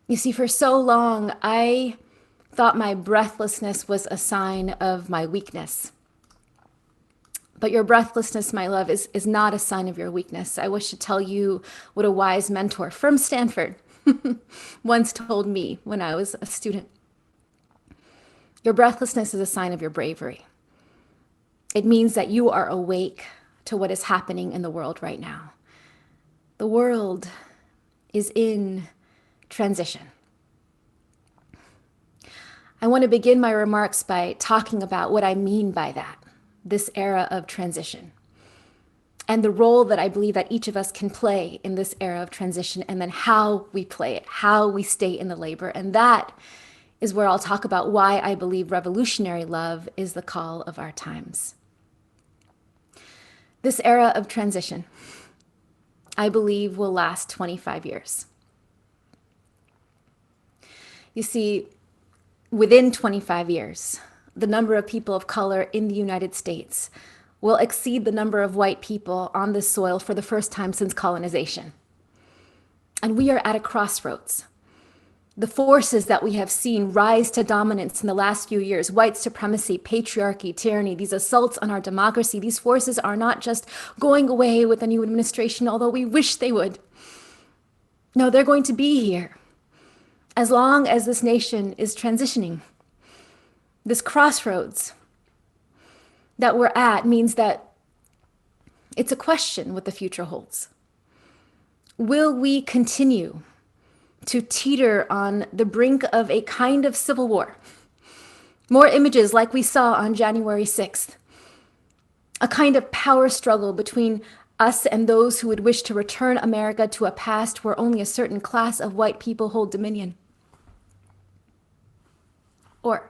You see, for so long, I thought my breathlessness was a sign of my weakness. But your breathlessness, my love, is not a sign of your weakness. I wish to tell you what a wise mentor from Stanford once told me when I was a student. Your breathlessness is a sign of your bravery. It means that you are awake to what is happening in the world right now. The world is in transition. I want to begin my remarks by talking about what I mean by that, this era of transition, and the role that I believe that each of us can play in this era of transition, and then how we play it, how we stay in the labor. And that is where I'll talk about why I believe revolutionary love is the call of our times. This era of transition, I believe, will last 25 years. You see, within 25 years, the number of people of color in the United States will exceed the number of white people on this soil for the first time since colonization. And we are at a crossroads. The forces that we have seen rise to dominance in the last few years, white supremacy, patriarchy, tyranny, these assaults on our democracy, these forces are not just going away with a new administration, although we wish they would. No, they're going to be here as long as this nation is transitioning. This crossroads that we're at means that it's a question what the future holds. Will we continue to teeter on the brink of a kind of civil war? More images like we saw on January 6th. A kind of power struggle between us and those who would wish to return America to a past where only a certain class of white people hold dominion. Or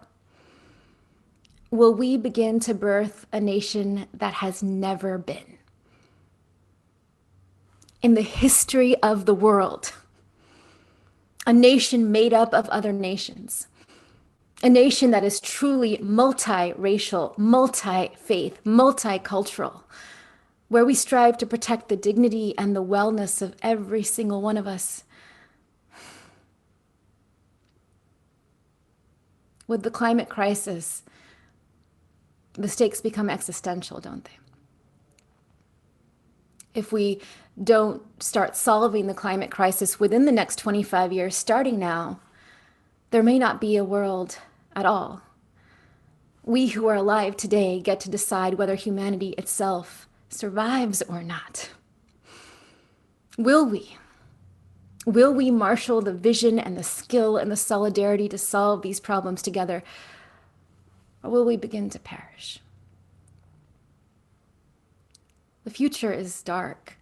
will we begin to birth a nation that has never been? In the history of the world, a nation made up of other nations, a nation that is truly multiracial, multi-faith, multicultural, where we strive to protect the dignity and the wellness of every single one of us. With the climate crisis, the stakes become existential, don't they? If we don't start solving the climate crisis within the next 25 years, starting now, there may not be a world at all. We who are alive today get to decide whether humanity itself survives or not. Will we? Will we marshal the vision and the skill and the solidarity to solve these problems together? Or will we begin to perish? The future is dark.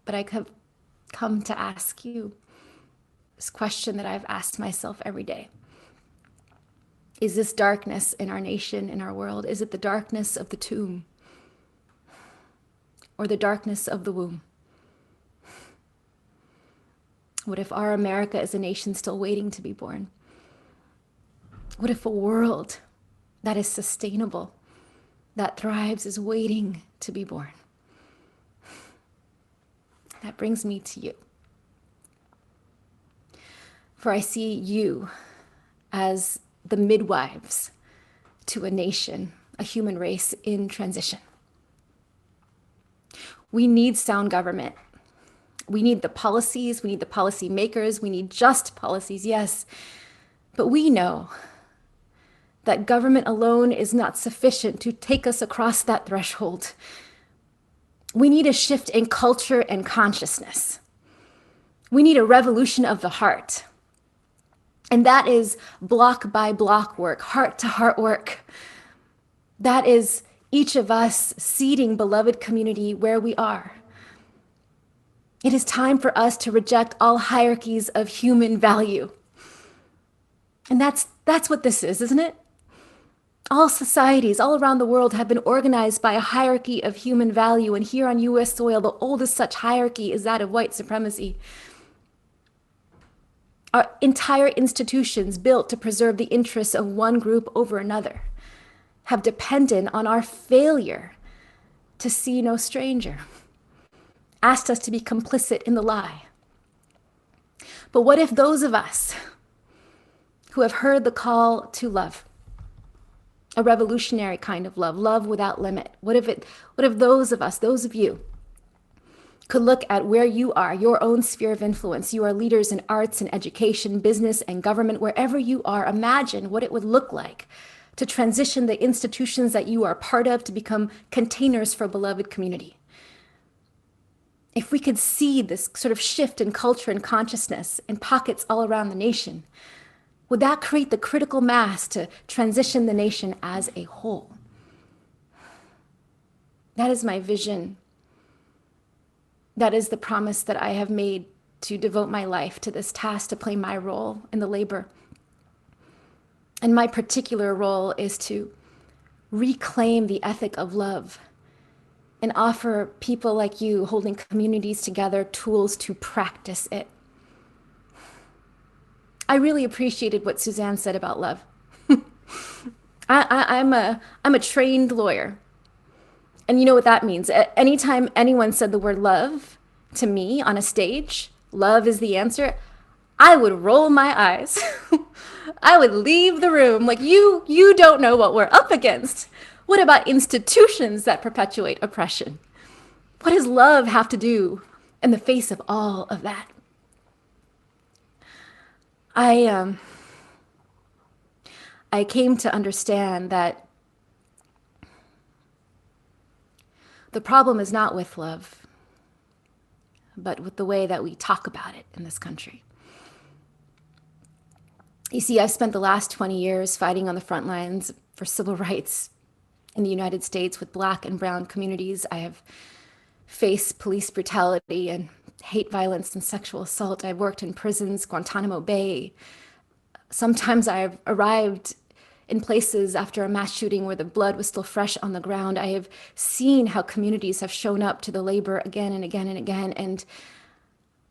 But I have come to ask you this question that I've asked myself every day. Is this darkness in our nation, in our world, is it the darkness of the tomb or the darkness of the womb? What if our America is a nation still waiting to be born? What if a world that is sustainable, that thrives, is waiting to be born? That brings me to you. For I see you as the midwives to a nation, a human race in transition. We need sound government. We need the policies, we need the policy makers, we need just policies, yes. But we know that government alone is not sufficient to take us across that threshold. We need a shift in culture and consciousness. We need a revolution of the heart. And that is block by block work, heart to heart work. That is each of us seeding beloved community where we are. It is time for us to reject all hierarchies of human value. And that's what this is, isn't it? All societies all around the world have been organized by a hierarchy of human value, and here on US soil, the oldest such hierarchy is that of white supremacy. Our entire institutions built to preserve the interests of one group over another have depended on our failure to see no stranger. asked us to be complicit in the lie. But what if those of us who have heard the call to love, a revolutionary kind of love, love without limit, what if those of us, those of you, could look at where you are, your own sphere of influence. You are leaders in arts and education, business and government, wherever you are. Imagine what it would look like to transition the institutions that you are part of to become containers for a beloved community. If we could see this sort of shift in culture and consciousness in pockets all around the nation, would that create the critical mass to transition the nation as a whole? That is my vision. That is the promise that I have made to devote my life to this task, to play my role in the labor. And my particular role is to reclaim the ethic of love and offer people like you holding communities together tools to practice it. I really appreciated what Suzanne said about love. I'm a trained lawyer. And you know what that means. Anytime anyone said the word love to me on a stage, love is the answer, I would roll my eyes. I would leave the room like, you don't know what we're up against. What about institutions that perpetuate oppression? What does love have to do in the face of all of that? I came to understand that the problem is not with love, but with the way that we talk about it in this country. You see, I've spent the last 20 years fighting on the front lines for civil rights in the United States with Black and Brown communities. I have faced police brutality and hate violence and sexual assault. I've worked in prisons, Guantanamo Bay. Sometimes I've arrived in places after a mass shooting where the blood was still fresh on the ground. I have seen how communities have shown up to the labor again and again and again, and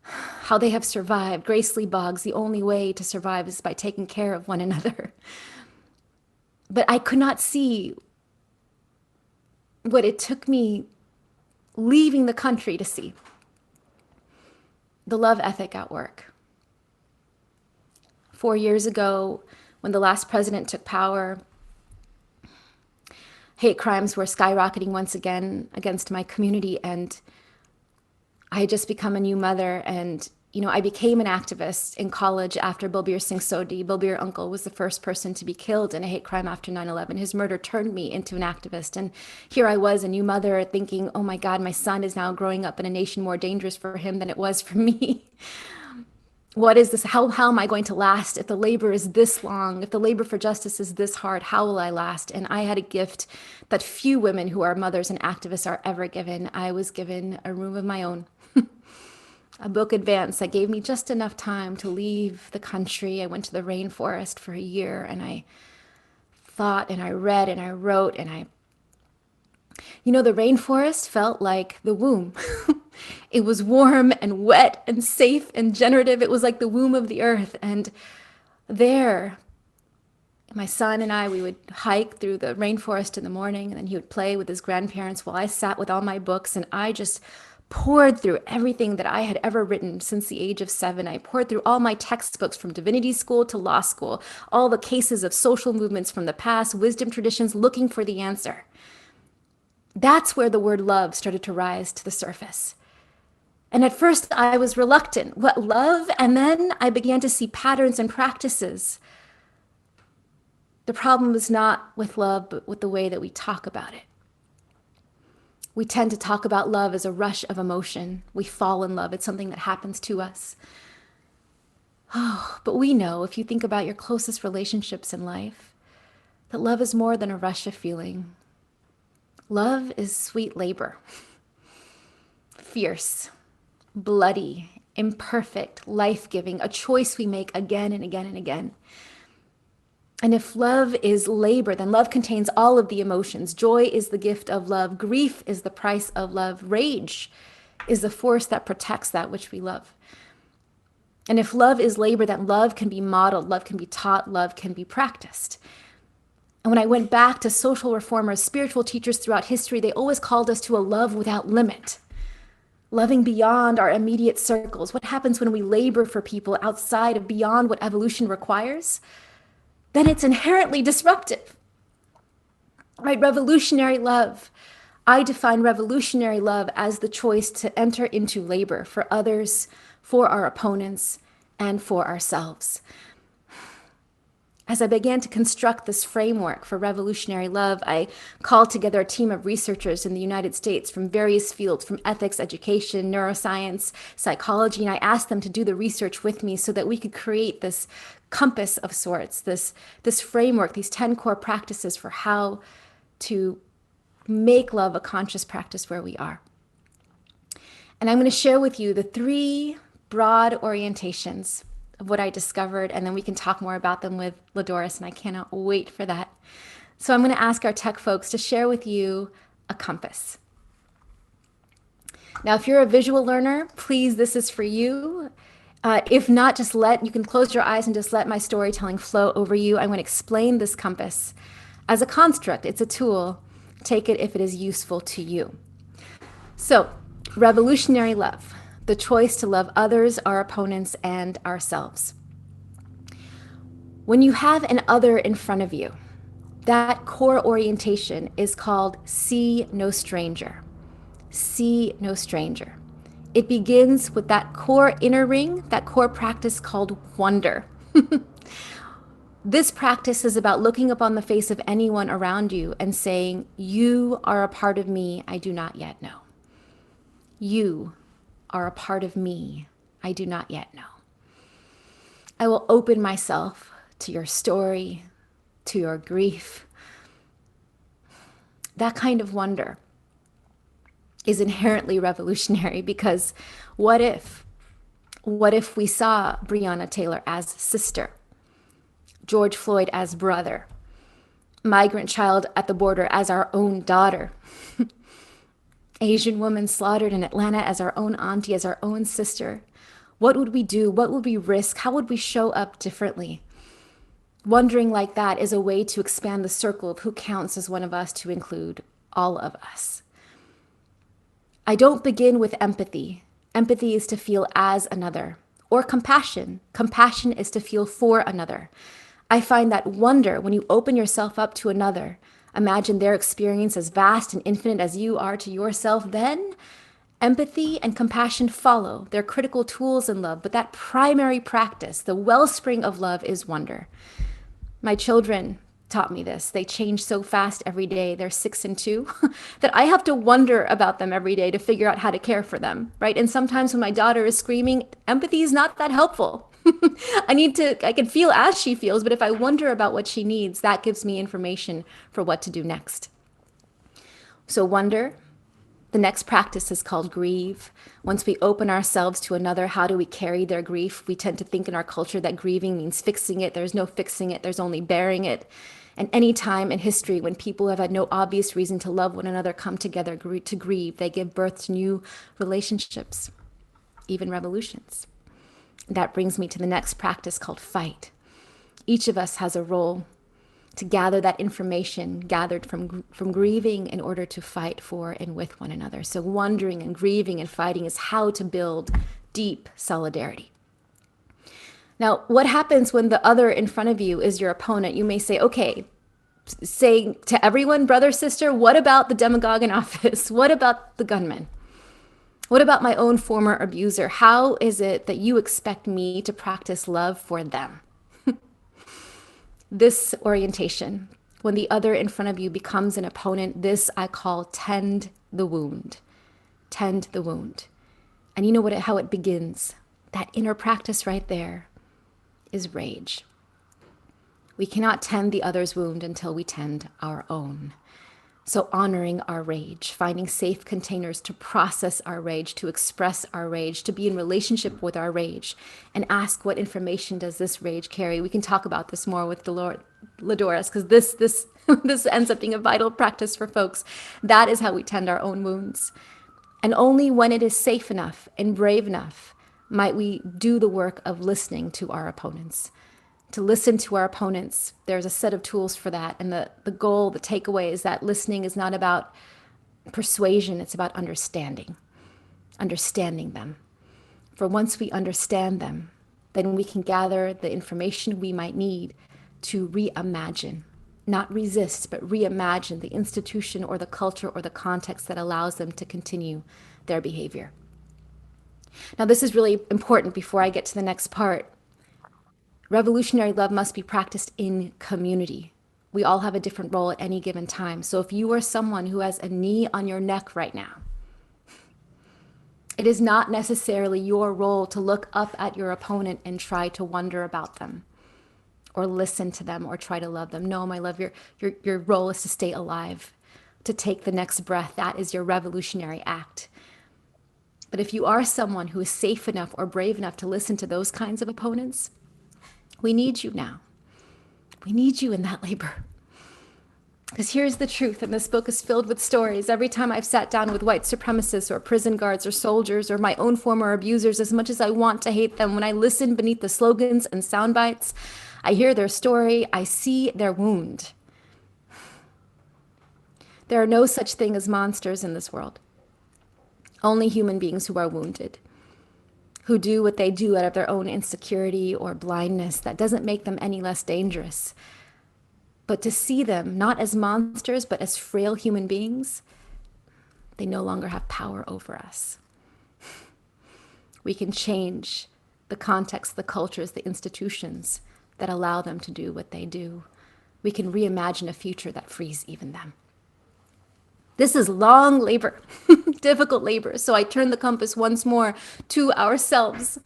how they have survived. Grace Lee Boggs, the only way to survive is by taking care of one another. But I could not see what it took me leaving the country to see. The love ethic at work. 4 years ago, when the last president took power, hate crimes were skyrocketing once again against my community, and I had just become a new mother. And I became an activist in college after Balbir Singh Sodhi. Balbir uncle was the first person to be killed in a hate crime after 9/11. His murder turned me into an activist. And here I was, a new mother, thinking, oh my God, my son is now growing up in a nation more dangerous for him than it was for me. What is this? How am I going to last if the labor is this long? If the labor for justice is this hard, how will I last? And I had a gift that few women who are mothers and activists are ever given. I was given a room of my own. A book advance that gave me just enough time to leave the country. I went to the rainforest for a year, and I thought and I read and I wrote, and the rainforest felt like the womb. It was warm and wet and safe and generative. It was like the womb of the earth. And there, my son and I, we would hike through the rainforest in the morning, and then he would play with his grandparents while I sat with all my books, and I just poured through everything that I had ever written since the age of 7. I poured through all my textbooks from divinity school to law school, all the cases of social movements from the past, wisdom traditions, looking for the answer. That's where the word love started to rise to the surface. And at first I was reluctant. What, love? And then I began to see patterns and practices. The problem is not with love, but with the way that we talk about it. We tend to talk about love as a rush of emotion. We fall in love. It's something that happens to us. Oh, but we know, if you think about your closest relationships in life, that love is more than a rush of feeling. Love is sweet labor. Fierce, bloody, imperfect, life-giving, a choice we make again and again and again. And if love is labor, then love contains all of the emotions. Joy is the gift of love. Grief is the price of love. Rage is the force that protects that which we love. And if love is labor, then love can be modeled, love can be taught, love can be practiced. And when I went back to social reformers, spiritual teachers throughout history, they always called us to a love without limit. loving beyond our immediate circles, what happens when we labor for people outside of beyond what evolution requires, then it's inherently disruptive, right? Revolutionary love. I define revolutionary love as the choice to enter into labor for others, for our opponents, and for ourselves. As I began to construct this framework for revolutionary love, I called together a team of researchers in the United States from various fields, from ethics, education, neuroscience, psychology, and I asked them to do the research with me so that we could create this compass of sorts, this framework, these 10 core practices for how to make love a conscious practice where we are. And I'm going to share with you the 3 broad orientations of what I discovered, and then we can talk more about them with LaDoris, and I cannot wait for that. So I'm going to ask our tech folks to share with you a compass. Now, if you're a visual learner, please, this is for you. If not, you can close your eyes and just let my storytelling flow over you. I'm going to explain this compass as a construct. It's a tool. Take it if it is useful to you. So, revolutionary love. The choice to love others, our opponents, and ourselves. When you have an other in front of you, that core orientation is called see no stranger. See no stranger. It begins with that core inner ring, that core practice called wonder. This practice is about looking upon the face of anyone around you and saying, you are a part of me I do not yet know. You are a part of me I do not yet know. I will open myself to your story, to your grief. That kind of wonder is inherently revolutionary because what if we saw Breonna Taylor as sister, George Floyd as brother, migrant child at the border as our own daughter, Asian woman slaughtered in Atlanta as our own auntie, as our own sister? What would we do? What would we risk? How would we show up differently? Wondering like that is a way to expand the circle of who counts as one of us to include all of us. I don't begin with empathy. Empathy is to feel as another, or compassion. Compassion is to feel for another. I find that wonder, when you open yourself up to another, imagine their experience as vast and infinite as you are to yourself, then empathy and compassion follow. They're critical tools in love, but that primary practice, the wellspring of love, is wonder. My children taught me this. They change so fast every day. They're 6 and 2 that I have to wonder about them every day to figure out how to care for them, right? And sometimes when my daughter is screaming, empathy is not that helpful. I can feel as she feels, but if I wonder about what she needs, that gives me information for what to do next. So wonder. The next practice is called grieve. Once we open ourselves to another, how do we carry their grief? We tend to think in our culture that grieving means fixing it. There's no fixing it. There's only bearing it. And any time in history when people have had no obvious reason to love one another come together to grieve, they give birth to new relationships, even revolutions. That brings me to the next practice called fight. Each of us has a role to gather that information gathered from grieving in order to fight for and with one another. So wondering and grieving and fighting is how to build deep solidarity. Now, what happens when the other in front of you is your opponent? You may say, okay, say to everyone, brother, sister, what about the demagogue in office? What about the gunman? What about my own former abuser? How is it that you expect me to practice love for them? This orientation, when the other in front of you becomes an opponent, this I call tend the wound. Tend the wound. And you know how it begins? That inner practice right there is rage. We cannot tend the other's wound until we tend our own. So honoring our rage, finding safe containers to process our rage, to express our rage, to be in relationship with our rage, and ask what information does this rage carry. We can talk about this more with LaDoris, because this ends up being a vital practice for folks. That is how we tend our own wounds. And only when it is safe enough and brave enough might we do the work of listening to our opponents. To listen to our opponents, there's a set of tools for that. And the goal, the takeaway is that listening is not about persuasion, it's about understanding. understanding them. For once we understand them, then we can gather the information we might need to reimagine, not resist, but reimagine the institution or the culture or the context that allows them to continue their behavior. Now, this is really important before I get to the next part. Revolutionary love must be practiced in community. We all have a different role at any given time. So if you are someone who has a knee on your neck right now, it is not necessarily your role to look up at your opponent and try to wonder about them or listen to them or try to love them. No, my love, your role is to stay alive, to take the next breath. That is your revolutionary act. But if you are someone who is safe enough or brave enough to listen to those kinds of opponents, we need you now. We need you in that labor. Because here's the truth, and this book is filled with stories. Every time I've sat down with white supremacists or prison guards or soldiers or my own former abusers, as much as I want to hate them, when I listen beneath the slogans and sound bites, I hear their story, I see their wound. There are no such thing as monsters in this world. Only human beings who are wounded, who do what they do out of their own insecurity or blindness. That doesn't make them any less dangerous. But to see them not as monsters, but as frail human beings, they no longer have power over us. We can change the context, the cultures, the institutions that allow them to do what they do. We can reimagine a future that frees even them. This is long labor, difficult labor. So I turn the compass once more to ourselves.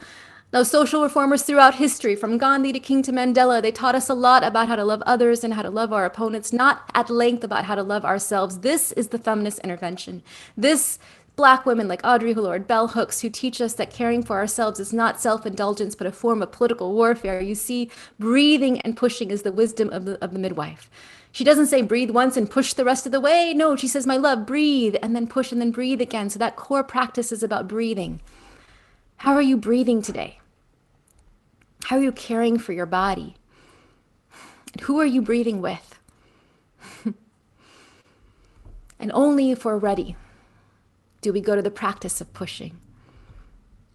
Now, social reformers throughout history, from Gandhi to King to Mandela, they taught us a lot about how to love others and how to love our opponents, not at length about how to love ourselves. This is the feminist intervention. This Black women like Audre Lorde, Bell Hooks, who teach us that caring for ourselves is not self-indulgence, but a form of political warfare. You see, breathing and pushing is the wisdom of the midwife. She doesn't say breathe once and push the rest of the way. No, she says, my love, breathe and then push and then breathe again. So that core practice is about breathing. How are you breathing today? How are you caring for your body? And who are you breathing with? And only if we're ready do we go to the practice of pushing.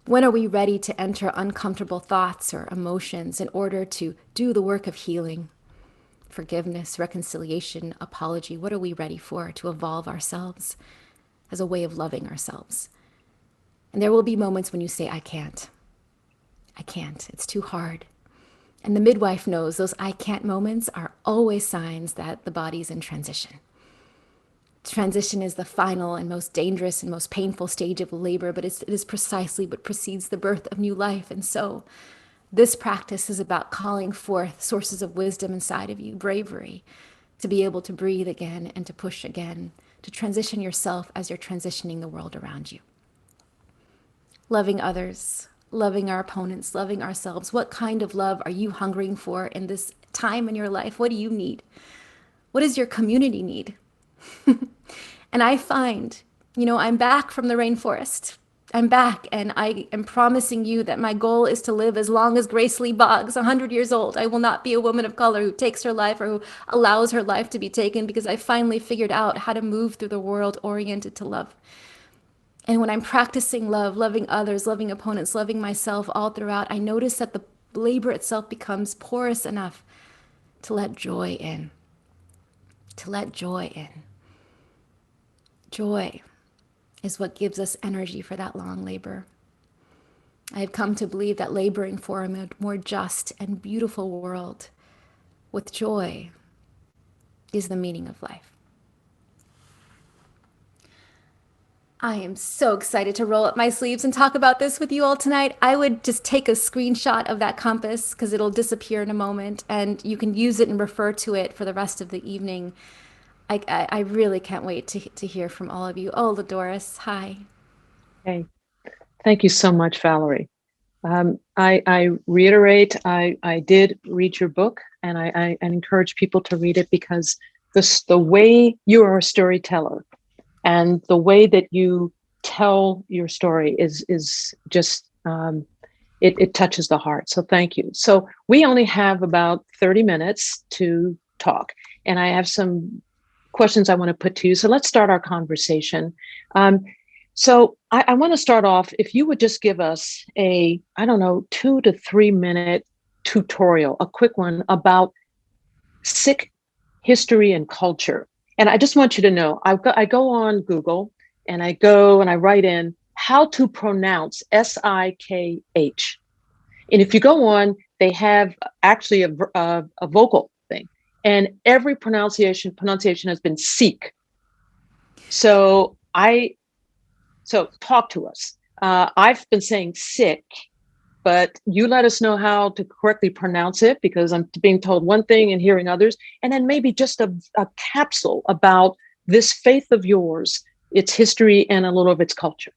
When are we ready to enter uncomfortable thoughts or emotions in order to do the work of healing, forgiveness, reconciliation, apology? What are we ready for to evolve ourselves as a way of loving ourselves? And there will be moments when you say, I can't. I can't. It's too hard. And the midwife knows those I can't moments are always signs that the body's in transition. Transition is the final and most dangerous and most painful stage of labor, but it is precisely what precedes the birth of new life. And so this practice is about calling forth sources of wisdom inside of you, bravery, to be able to breathe again and to push again, to transition yourself as you're transitioning the world around you. Loving others, loving our opponents, loving ourselves. What kind of love are you hungering for in this time in your life? What do you need? What does your community need? And I find, I'm back from the rainforest. I'm back, and I am promising you that my goal is to live as long as Grace Lee Boggs, 100 years old. I will not be a woman of color who takes her life or who allows her life to be taken, because I finally figured out how to move through the world oriented to love. And when I'm practicing love, loving others, loving opponents, loving myself all throughout, I notice that the labor itself becomes porous enough to let joy in. To let joy in. Joy is what gives us energy for that long labor. I have come to believe that laboring for a more just and beautiful world with joy is the meaning of life. I am so excited to roll up my sleeves and talk about this with you all tonight. I would just take a screenshot of that compass because it'll disappear in a moment, and you can use it and refer to it for the rest of the evening. I really can't wait to hear from all of you. Oh, LaDoris, hi. Hey, thank you so much, Valarie. I reiterate, I did read your book, and I encourage people to read it, because the way you are a storyteller and the way that you tell your story is just, it touches the heart. So thank you. So we only have about 30 minutes to talk, and I have some questions I want to put to you. So let's start our conversation. So I want to start off, if you would just give us a, I don't know, 2 to 3 minute tutorial, a quick one about Sikh history and culture. And I just want you to know, I go on Google and I go and I write in how to pronounce Sikh. And if you go on, they have actually a vocal thing. And every pronunciation has been Sikh. So talk to us. I've been saying sick, but you let us know how to correctly pronounce it, because I'm being told one thing and hearing others. And then maybe just a capsule about this faith of yours, its history, and a little of its culture.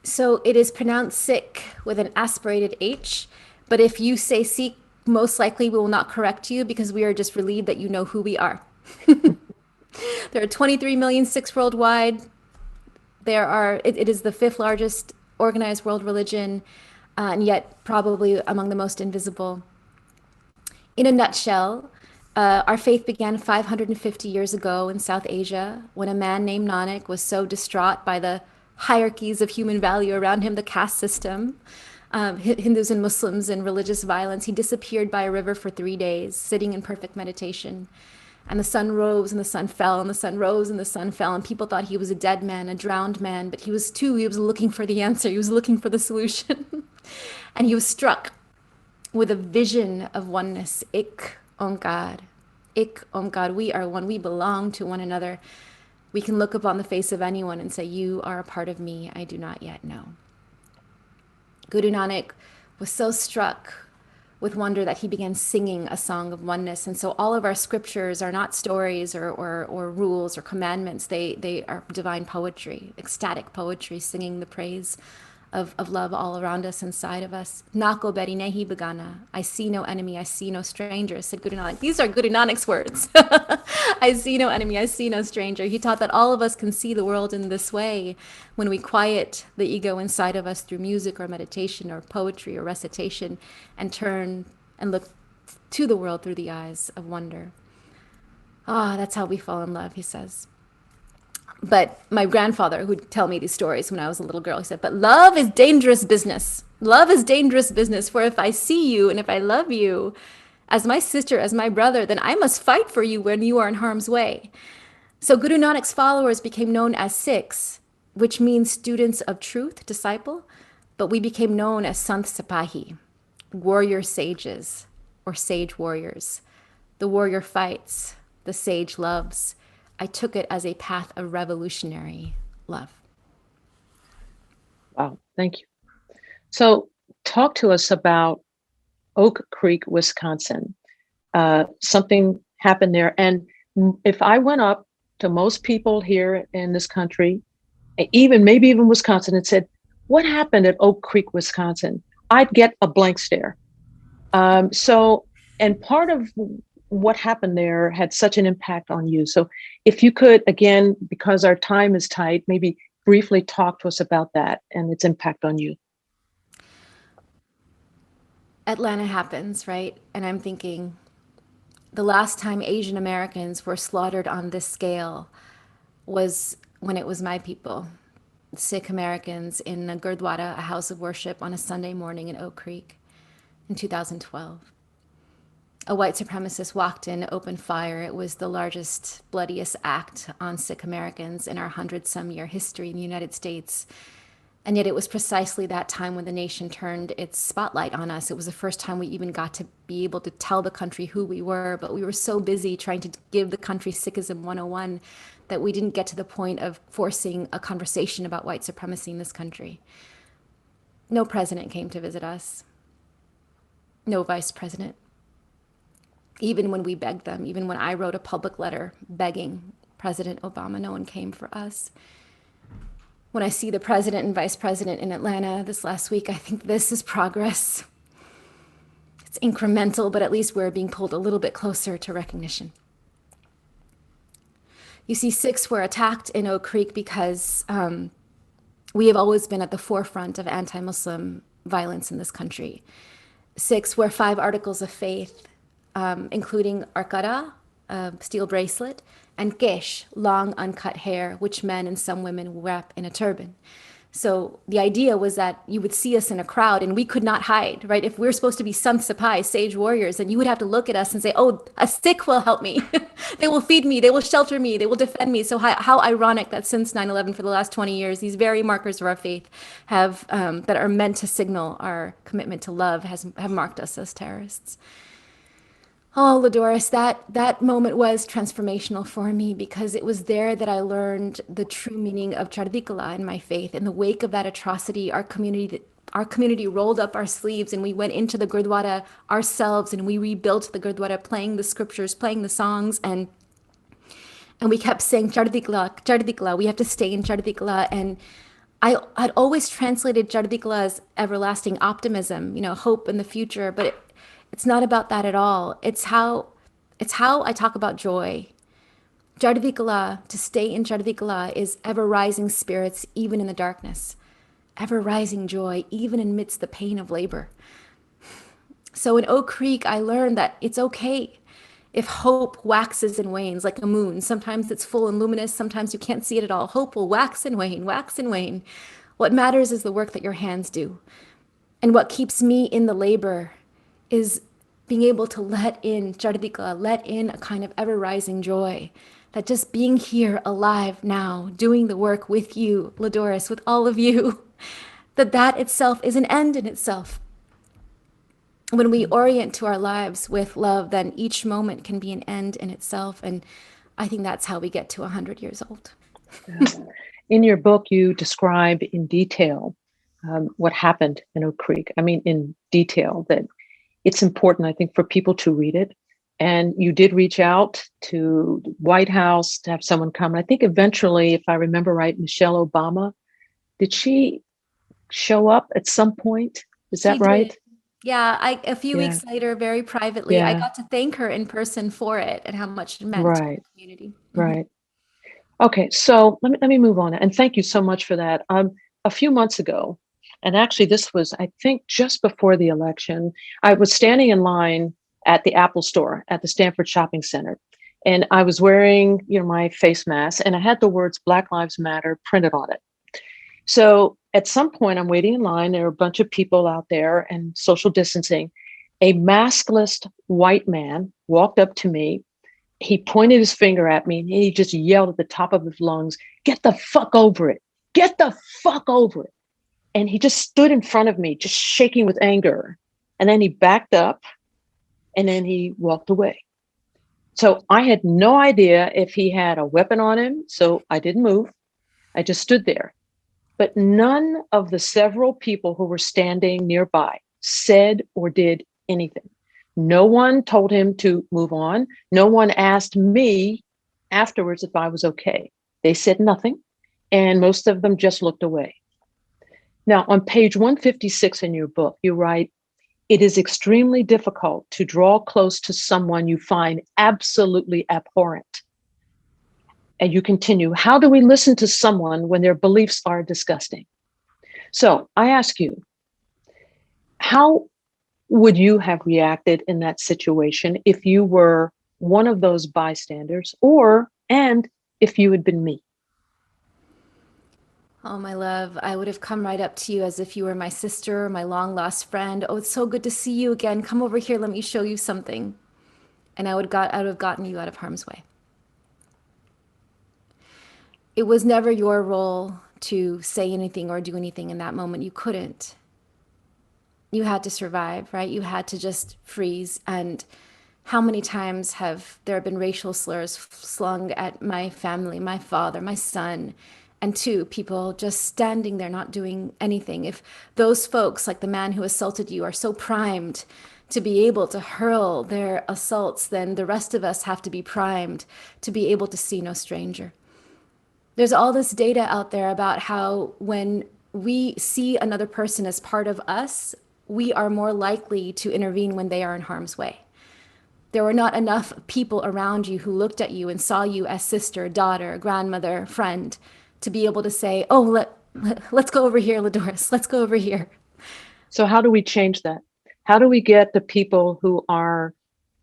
So it is pronounced Sikh with an aspirated H, but if you say Sikh, most likely we will not correct you because we are just relieved that you know who we are. There are 23 million Sikhs worldwide. It is the fifth largest organized world religion, and yet probably among the most invisible. In a nutshell, our faith began 550 years ago in South Asia when a man named Nanak was so distraught by the hierarchies of human value around him, the caste system, Hindus and Muslims and religious violence. He disappeared by a river for 3 days, sitting in perfect meditation. And the sun rose and the sun fell and the sun rose and the sun fell. And people thought he was a dead man, a drowned man, but he was looking for the answer. He was looking for the solution. And he was struck with a vision of oneness. Ik Omkar. Ik Omkar. We are one. We belong to one another. We can look upon the face of anyone and say, you are a part of me I do not yet know. Guru Nanak was so struck with wonder that he began singing a song of oneness. And so all of our scriptures are not stories or rules or commandments. They are divine poetry, ecstatic poetry, singing the praise of love all around us, inside of us. Nako beri nahi begana. I see no enemy, I see no stranger, said Guru Nanak. These are Guru Nanak's words. I see no enemy, I see no stranger. He taught that all of us can see the world in this way when we quiet the ego inside of us through music or meditation or poetry or recitation and turn and look to the world through the eyes of wonder. That's how we fall in love, he says. But my grandfather, who'd tell me these stories when I was a little girl, he said, but love is dangerous business. Love is dangerous business. For if I see you and if I love you as my sister, as my brother, then I must fight for you when you are in harm's way. So Guru Nanak's followers became known as Sikhs, which means students of truth, disciple, but we became known as Sant Sipahi, warrior sages or sage warriors. The warrior fights, the sage loves. I took it as a path of revolutionary love. Wow, thank you. So talk to us about Oak Creek, Wisconsin. Something happened there. And if I went up to most people here in this country, maybe even Wisconsin, and said, what happened at Oak Creek, Wisconsin? I'd get a blank stare. And part of what happened there had such an impact on you. So if you could, again, because our time is tight, maybe briefly talk to us about that and its impact on you. Atlanta happens, right? And I'm thinking, the last time Asian Americans were slaughtered on this scale was when it was my people, Sikh Americans, in a Gurdwara, a house of worship, on a Sunday morning in Oak Creek in 2012. A white supremacist walked in, opened fire. It was the largest, bloodiest act on Sikh Americans in our 100-some-year history in the United States. And yet it was precisely that time when the nation turned its spotlight on us. It was the first time we even got to be able to tell the country who we were, but we were so busy trying to give the country Sikhism 101 that we didn't get to the point of forcing a conversation about white supremacy in this country. No president came to visit us. No vice president. Even when we begged them, even when I wrote a public letter begging President Obama, no one came for us. When I see the president and vice president in Atlanta this last week, I think this is progress. It's incremental, but at least we're being pulled a little bit closer to recognition. You see, Sikhs were attacked in Oak Creek because we have always been at the forefront of anti-Muslim violence in this country. Sikhs wear 5 articles of faith, including Arkara, a steel bracelet, and kesh, long uncut hair, which men and some women wrap in a turban. So the idea was that you would see us in a crowd and we could not hide, right? If we're supposed to be Sant Sapai, sage warriors, then you would have to look at us and say, oh, a Sikh will help me. They will feed me. They will shelter me. They will defend me. So how ironic that since 9/11 for the last 20 years, these very markers of our faith have that are meant to signal our commitment to love have marked us as terrorists. Oh, LaDoris, that moment was transformational for me because it was there that I learned the true meaning of Chardikala in my faith. In the wake of that atrocity, our community rolled up our sleeves and we went into the Gurdwara ourselves and we rebuilt the Gurdwara, playing the scriptures, playing the songs, and we kept saying Chardikala, Chardikala. We have to stay in Chardikala. And I'd always translated Chardikala as everlasting optimism, hope in the future, but it's not about that at all. It's how I talk about joy. Jardvikala, to stay in Jardvikala, is ever rising spirits even in the darkness, ever rising joy even amidst the pain of labor. So in Oak Creek, I learned that it's okay if hope waxes and wanes like a moon. Sometimes it's full and luminous, sometimes you can't see it at all. Hope will wax and wane, wax and wane. What matters is the work that your hands do. And what keeps me in the labor is being able to let in Chardika, let in a kind of ever rising joy. That just being here, alive now, doing the work with you, LaDoris, with all of you, that itself is an end in itself. When we orient to our lives with love, then each moment can be an end in itself. And I think that's how we get to 100 years old. In your book, you describe in detail what happened in Oak Creek. I mean, in detail, that it's important, I think, for people to read it. And you did reach out to the White House to have someone come. I think eventually, if I remember right, Michelle Obama, did she show up at some point? Is that right? Did. Yeah, a few Yeah, weeks later, very privately, I yeah, got to thank her in person for it and how much it meant to right, the community. Mhm. right. Okay, so let me move on. And thank you so much for that. A few months ago, and actually this was, I think, just before the election, I was standing in line at the Apple store at the Stanford Shopping Center. And I was wearing, my face mask, and I had the words Black Lives Matter printed on it. So at some point, I'm waiting in line. There are a bunch of people out there and social distancing. A maskless white man walked up to me. He pointed his finger at me and he just yelled at the top of his lungs, "Get the fuck over it. Get the fuck over it." And he just stood in front of me, just shaking with anger. And then he backed up and then he walked away. So I had no idea if he had a weapon on him. So I didn't move. I just stood there. But none of the several people who were standing nearby said or did anything. No one told him to move on. No one asked me afterwards if I was okay. They said nothing, and most of them just looked away. Now, on page 156 in your book, you write, "It is extremely difficult to draw close to someone you find absolutely abhorrent." And you continue, "How do we listen to someone when their beliefs are disgusting?" So I ask you, how would you have reacted in that situation if you were one of those bystanders, and if you had been me? Oh, my love, I would have come right up to you as if you were my sister, my long lost friend. Oh, it's so good to see you again. Come over here. Let me show you something. And I would have gotten you out of harm's way. It was never your role to say anything or do anything in that moment. You couldn't. You had to survive, right? You had to just freeze. And how many times have there been racial slurs slung at my family, my father, my son, and two people just standing there not doing anything? If those folks, like the man who assaulted you, are so primed to be able to hurl their assaults, then the rest of us have to be primed to be able to see no stranger. There's all this data out there about how when we see another person as part of us, we are more likely to intervene when they are in harm's way. There were not enough people around you who looked at you and saw you as sister, daughter, grandmother, friend, to be able to say, oh, let's go over here, LaDoris, let's go over here. So how do we change that? How do we get the people who are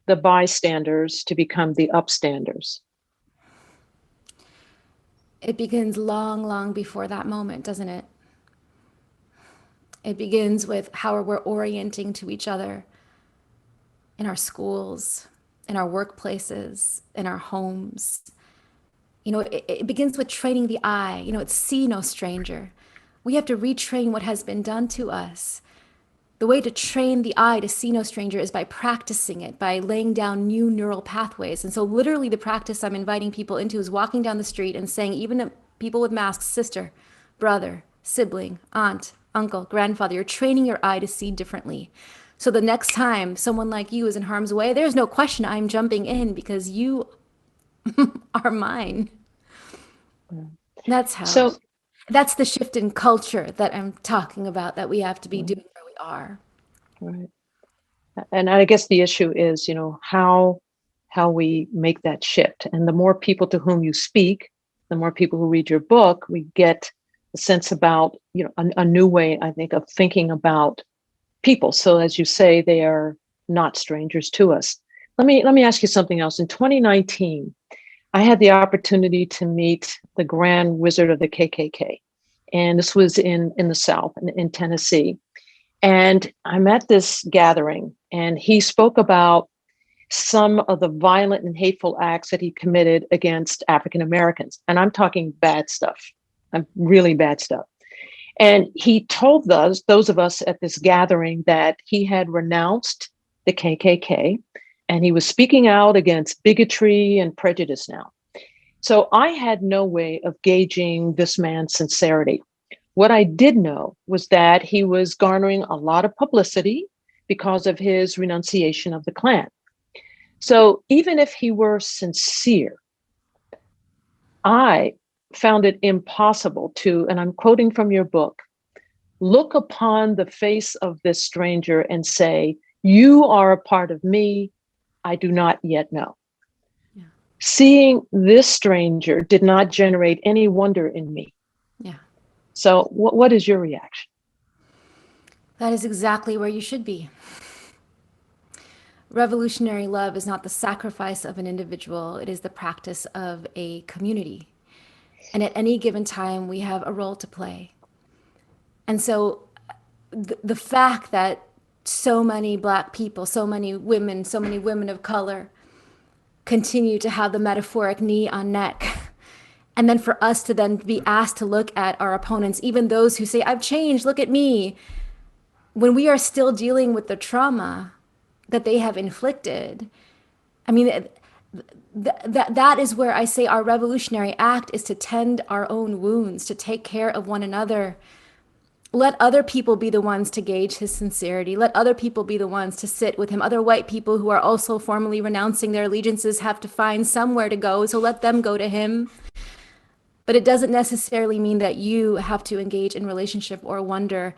the bystanders to become the upstanders? It begins long, long before that moment, doesn't it? It begins with how we're orienting to each other in our schools, in our workplaces, in our homes. It begins with training the eye. It's see no stranger. We have to retrain what has been done to us. The way to train the eye to see no stranger is by practicing it, by laying down new neural pathways. And so literally the practice I'm inviting people into is walking down the street and saying, even to people with masks, sister, brother, sibling, aunt, uncle, grandfather, you're training your eye to see differently. So the next time someone like you is in harm's way, there's no question I'm jumping in because you are mine. That's how. So, That's the shift in culture that I'm talking about that we have to be doing where we are. right. And I guess the issue is, how we make that shift. And the more people to whom you speak, the more people who read your book, we get a sense about, a new way, I think, of thinking about people. So as you say, they are not strangers to us. Let me ask you something else. In 2019, I had the opportunity to meet the Grand Wizard of the KKK. And this was in the South, in Tennessee. And I'm at this gathering, and he spoke about some of the violent and hateful acts that he committed against African Americans. And I'm talking bad stuff, really bad stuff. And he told those of us at this gathering that he had renounced the KKK, and he was speaking out against bigotry and prejudice now. So I had no way of gauging this man's sincerity. What I did know was that he was garnering a lot of publicity because of his renunciation of the Klan. So even if he were sincere, I found it impossible to, and I'm quoting from your book, look upon the face of this stranger and say, you are a part of me I do not yet know. Yeah. Seeing this stranger did not generate any wonder in me. Yeah. So what is your reaction? That is exactly where you should be. Revolutionary love is not the sacrifice of an individual. It is the practice of a community. And at any given time, we have a role to play. And so the fact that so many Black people, so many women of color continue to have the metaphoric knee on neck. And then for us to then be asked to look at our opponents, even those who say, I've changed, look at me, when we are still dealing with the trauma that they have inflicted. I mean, that is where I say our revolutionary act is to tend our own wounds, to take care of one another. Let other people be the ones to gauge his sincerity. Let other people be the ones to sit with him. Other white people who are also formally renouncing their allegiances have to find somewhere to go, so let them go to him. But it doesn't necessarily mean that you have to engage in relationship or wonder.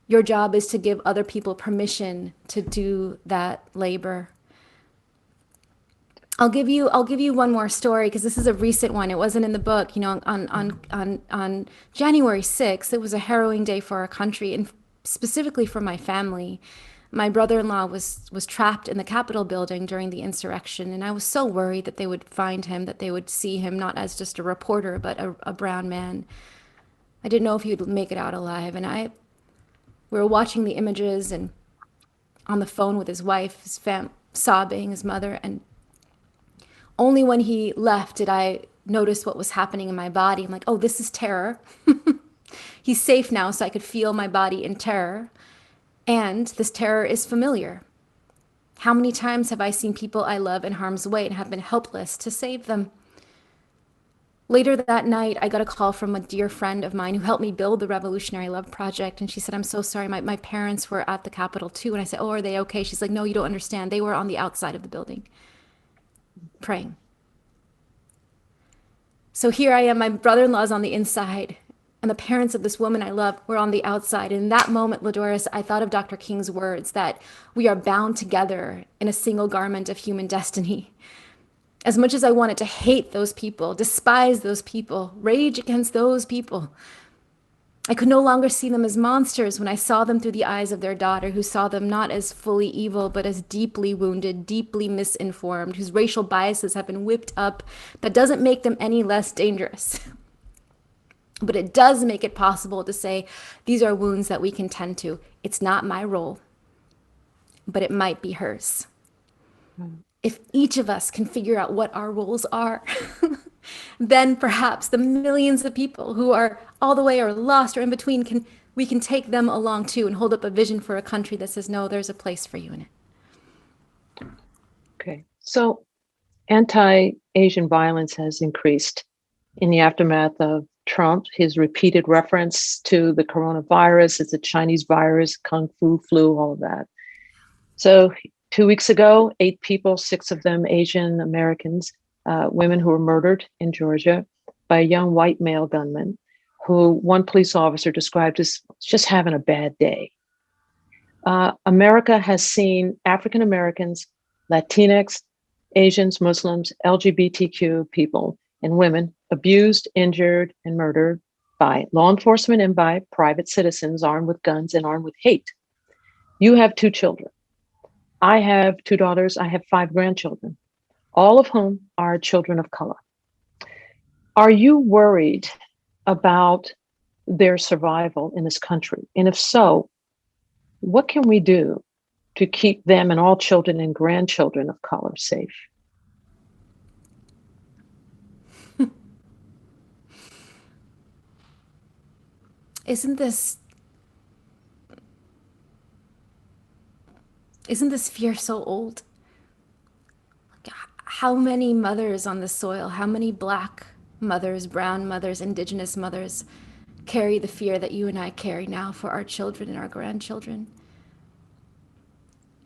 Your job is to give other people permission to do that labor. I'll give you one more story because this is a recent one. It wasn't in the book. On January 6th, it was a harrowing day for our country and specifically for my family. My brother-in-law was trapped in the Capitol building during the insurrection, and I was so worried that they would find him, that they would see him not as just a reporter, but a brown man. I didn't know if he would make it out alive, and we were watching the images and on the phone with his wife, sobbing, his mother, and only when he left did I notice what was happening in my body. I'm like, oh, this is terror. He's safe now, so I could feel my body in terror. And this terror is familiar. How many times have I seen people I love in harm's way and have been helpless to save them? Later that night, I got a call from a dear friend of mine who helped me build the Revolutionary Love Project. And she said, I'm so sorry, my parents were at the Capitol too. And I said, oh, are they okay? She's like, no, you don't understand. They were on the outside of the building praying. So here I am, my brother-in-law's on the inside, and the parents of this woman I love were on the outside. And in that moment, LaDoris, I thought of Dr. King's words that we are bound together in a single garment of human destiny. As much as I wanted to hate those people, despise those people, rage against those people, I could no longer see them as monsters when I saw them through the eyes of their daughter, who saw them not as fully evil, but as deeply wounded, deeply misinformed, whose racial biases have been whipped up. That doesn't make them any less dangerous. But it does make it possible to say, these are wounds that we can tend to. It's not my role, but it might be hers. If each of us can figure out what our roles are, then perhaps the millions of people who are all the way or lost or in between, we can take them along too and hold up a vision for a country that says, no, there's a place for you in it. Okay. So anti-Asian violence has increased in the aftermath of Trump, his repeated reference to the coronavirus, it's a Chinese virus, Kung Fu flu, all of that. So 2 weeks ago, 8 people, 6 of them Asian Americans, women who were murdered in Georgia by a young white male gunman who one police officer described as just having a bad day. America has seen African Americans, Latinx, Asians, Muslims, LGBTQ people, and women abused, injured, and murdered by law enforcement and by private citizens armed with guns and armed with hate. You have 2 children. I have 2 daughters. I have 5 grandchildren, all of whom are children of color. Are you worried about their survival in this country? And if so, what can we do to keep them and all children and grandchildren of color safe? Isn't this fear so old? How many mothers on the soil, how many Black mothers, brown mothers, Indigenous mothers carry the fear that you and I carry now for our children and our grandchildren?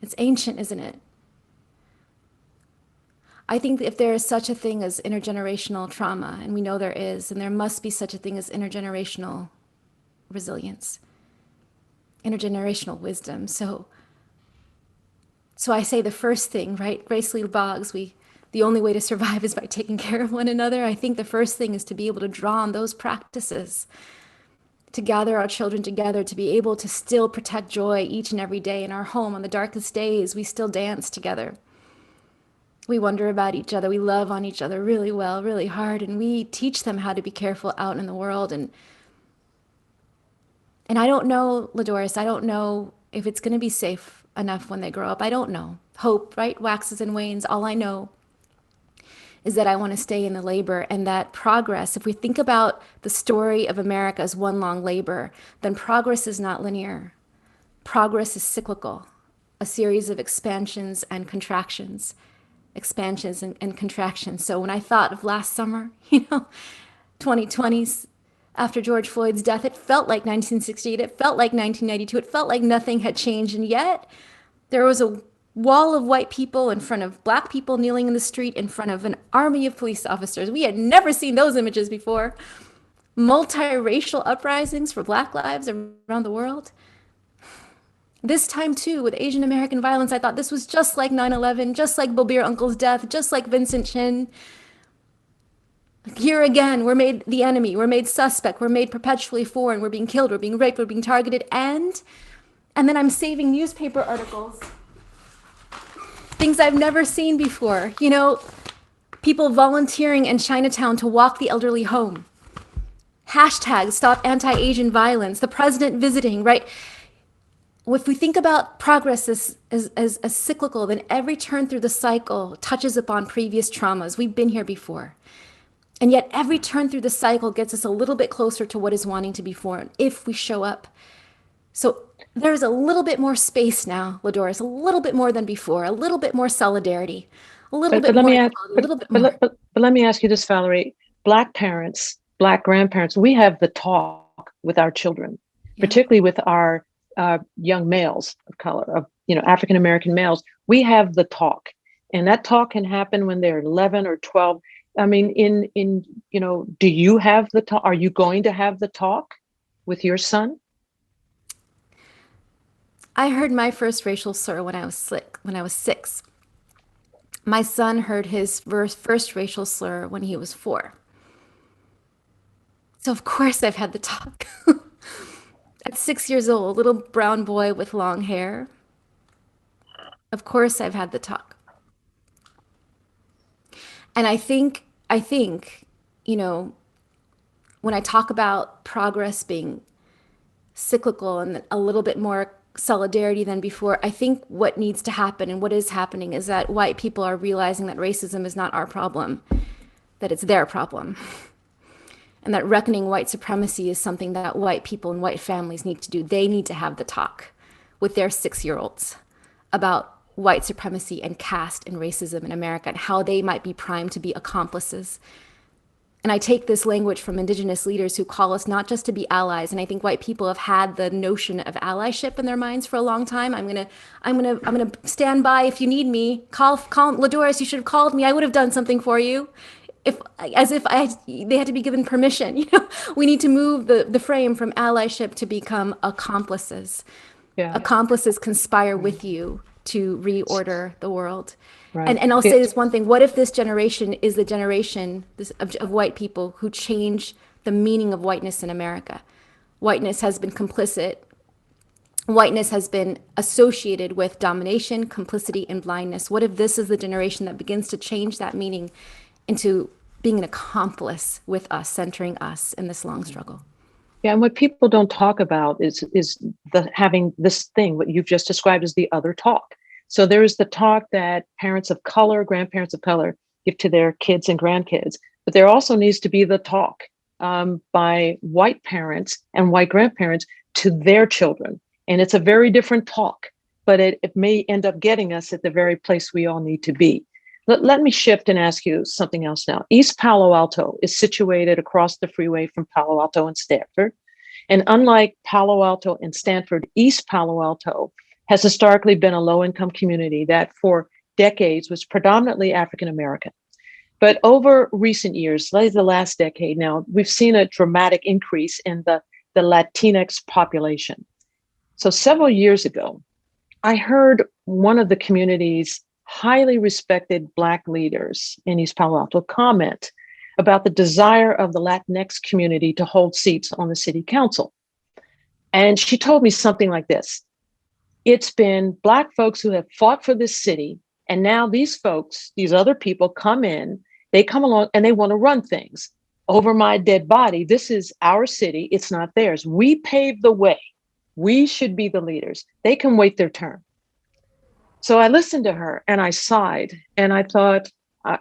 It's ancient, isn't it? I think that if there is such a thing as intergenerational trauma, and we know there is, and there must be such a thing as intergenerational resilience, intergenerational wisdom. So I say the first thing, right? Gracely Boggs, the only way to survive is by taking care of one another. I think the first thing is to be able to draw on those practices, to gather our children together, to be able to still protect joy each and every day in our home. On the darkest days, we still dance together. We wonder about each other. We love on each other really well, really hard, and we teach them how to be careful out in the world. And I don't know, LaDoris, I don't know if it's going to be safe enough when they grow up. I don't know. Hope, right, waxes and wanes. All I know is that I want to stay in the labor, and that progress, if we think about the story of America as one long labor, then progress is not linear. Progress is cyclical, a series of expansions and contractions. Expansions and contractions. So when I thought of last summer, 2020s, after George Floyd's death, it felt like 1968, it felt like 1992, it felt like nothing had changed. And yet there was a wall of white people in front of Black people kneeling in the street in front of an army of police officers. We had never seen those images before. Multiracial uprisings for Black lives around the world. This time, too, with Asian American violence, I thought this was just like 9/11, just like Bobir Uncle's death, just like Vincent Chin. Here again, we're made the enemy, we're made suspect, we're made perpetually foreign, we're being killed, we're being raped, we're being targeted, and then I'm saving newspaper articles. Things I've never seen before. People volunteering in Chinatown to walk the elderly home. Hashtag stop anti-Asian violence, the president visiting, right? If we think about progress as cyclical, then every turn through the cycle touches upon previous traumas. We've been here before. And yet every turn through the cycle gets us a little bit closer to what is wanting to be formed if we show up. So there's a little bit more space now, LaDoris, a little bit more than before, a little bit more solidarity, a little bit more, a little bit more. But let me ask you this, Valarie. Black parents, Black grandparents, we have the talk with our children, particularly with our young males of color, of African American males. We have the talk, and that talk can happen when they're 11 or 12. I mean, do you have the talk? Are you going to have the talk with your son? I heard my first racial slur when I was 6. My son heard his first racial slur when he was 4. So of course I've had the talk. At 6 years old, little brown boy with long hair. Of course, I've had the talk. And I think, you know, when I talk about progress being cyclical and a little bit more solidarity than before, I think what needs to happen and what is happening is that white people are realizing that racism is not our problem, that it's their problem. And that reckoning white supremacy is something that white people and white families need to do. They need to have the talk with their 6-year-olds about white supremacy and caste and racism in America and how they might be primed to be accomplices. And I take this language from Indigenous leaders who call us not just to be allies. And I think white people have had the notion of allyship in their minds for a long time. I'm gonna stand by if you need me. Call LaDoris. You should have called me. I would have done something for you. They had to be given permission. We need to move the frame from allyship to become accomplices. Yeah. Accomplices conspire with you to reorder the world. Right. And I'll say this one thing. What if this generation is the generation of white people who change the meaning of whiteness in America? Whiteness has been complicit. Whiteness has been associated with domination, complicity, and blindness. What if this is the generation that begins to change that meaning into being an accomplice with us, centering us in this long struggle? Yeah, and what people don't talk about is the having this thing, what you've just described as the other talk. So there is the talk that parents of color, grandparents of color give to their kids and grandkids, but there also needs to be the talk by white parents and white grandparents to their children. And it's a very different talk, but it may end up getting us at the very place we all need to be. Let me shift and ask you something else now. East Palo Alto is situated across the freeway from Palo Alto and Stanford. And unlike Palo Alto and Stanford, East Palo Alto has historically been a low-income community that for decades was predominantly African American. But over recent years, like the last decade now, we've seen a dramatic increase in the Latinx population. So several years ago, I heard one of the community's highly respected Black leaders in East Palo Alto comment about the desire of the Latinx community to hold seats on the city council. And she told me something like this: it's been Black folks who have fought for this city, and now these folks, these other people come in, they come along and they want to run things over my dead body. This is our city, it's not theirs. We paved the way. We should be the leaders. They can wait their turn. So I listened to her and I sighed and I thought,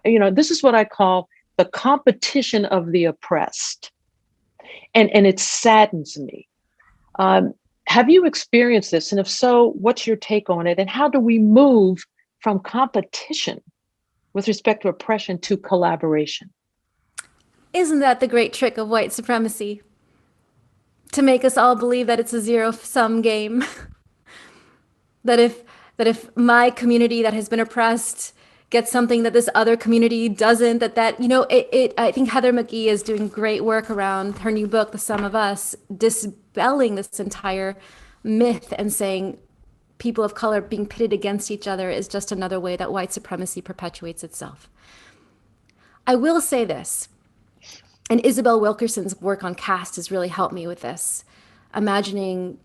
this is what I call the competition of the oppressed. And it saddens me. Have you experienced this? And if so, what's your take on it? And how do we move from competition with respect to oppression to collaboration? Isn't that the great trick of white supremacy? To make us all believe that it's a zero-sum game. that if my community that has been oppressed gets something that this other community doesn't, I think Heather McGhee is doing great work around her new book, The Sum of Us, dispelling this entire myth and saying people of color being pitted against each other is just another way that white supremacy perpetuates itself. I will say this, and Isabel Wilkerson's work on caste has really helped me with this, imagining,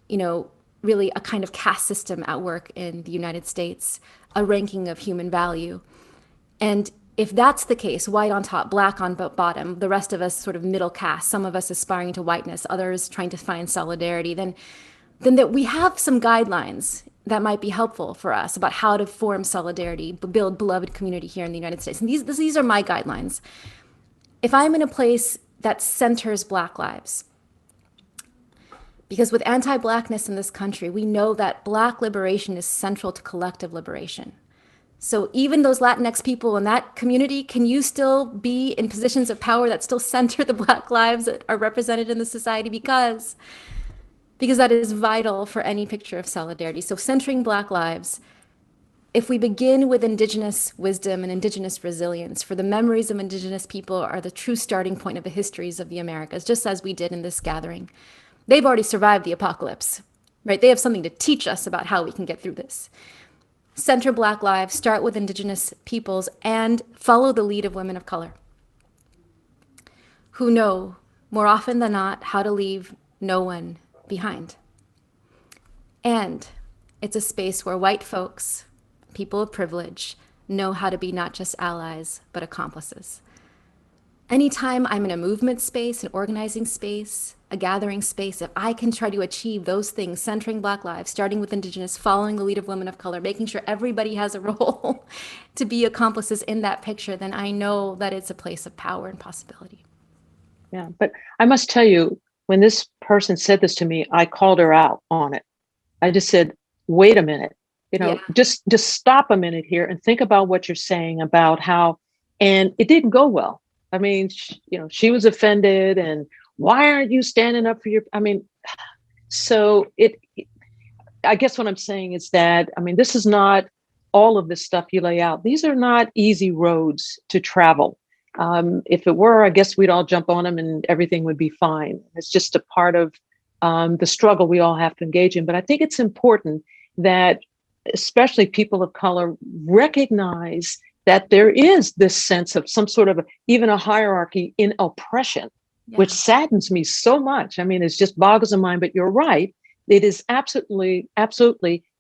really a kind of caste system at work in the United States, a ranking of human value. And if that's the case, white on top, Black on bottom, the rest of us sort of middle caste, some of us aspiring to whiteness, others trying to find solidarity, then that we have some guidelines that might be helpful for us about how to form solidarity, build beloved community here in the United States. And these are my guidelines. If I'm in a place that centers Black lives, because with anti-Blackness in this country, we know that Black liberation is central to collective liberation. So even those Latinx people in that community, can you still be in positions of power that still center the Black lives that are represented in the society? Because that is vital for any picture of solidarity. So centering Black lives, if we begin with Indigenous wisdom and Indigenous resilience, for the memories of Indigenous people are the true starting point of the histories of the Americas, just as we did in this gathering. They've already survived the apocalypse, right? They have something to teach us about how we can get through this. Center Black lives, start with Indigenous peoples, and follow the lead of women of color who know more often than not how to leave no one behind. And it's a space where white folks, people of privilege, know how to be not just allies, but accomplices. Anytime I'm in a movement space, an organizing space, a gathering space, if I can try to achieve those things, centering Black lives, starting with Indigenous, following the lead of women of color, making sure everybody has a role to be accomplices in that picture, then I know that it's a place of power and possibility. Yeah, but I must tell you, when this person said this to me, I called her out on it. I just said, wait a minute, Yeah. just stop a minute here and think about what you're saying about how, and it didn't go well. I mean, she was offended, and why aren't you standing up for so I guess what I'm saying is that, this is not all of this stuff you lay out. These are not easy roads to travel. If it were, I guess we'd all jump on them and everything would be fine. It's just a part of the struggle we all have to engage in. But I think it's important that especially people of color recognize that there is this sense of some sort of even a hierarchy in oppression, which saddens me so much. It just boggles the mind, but you're right. It is absolutely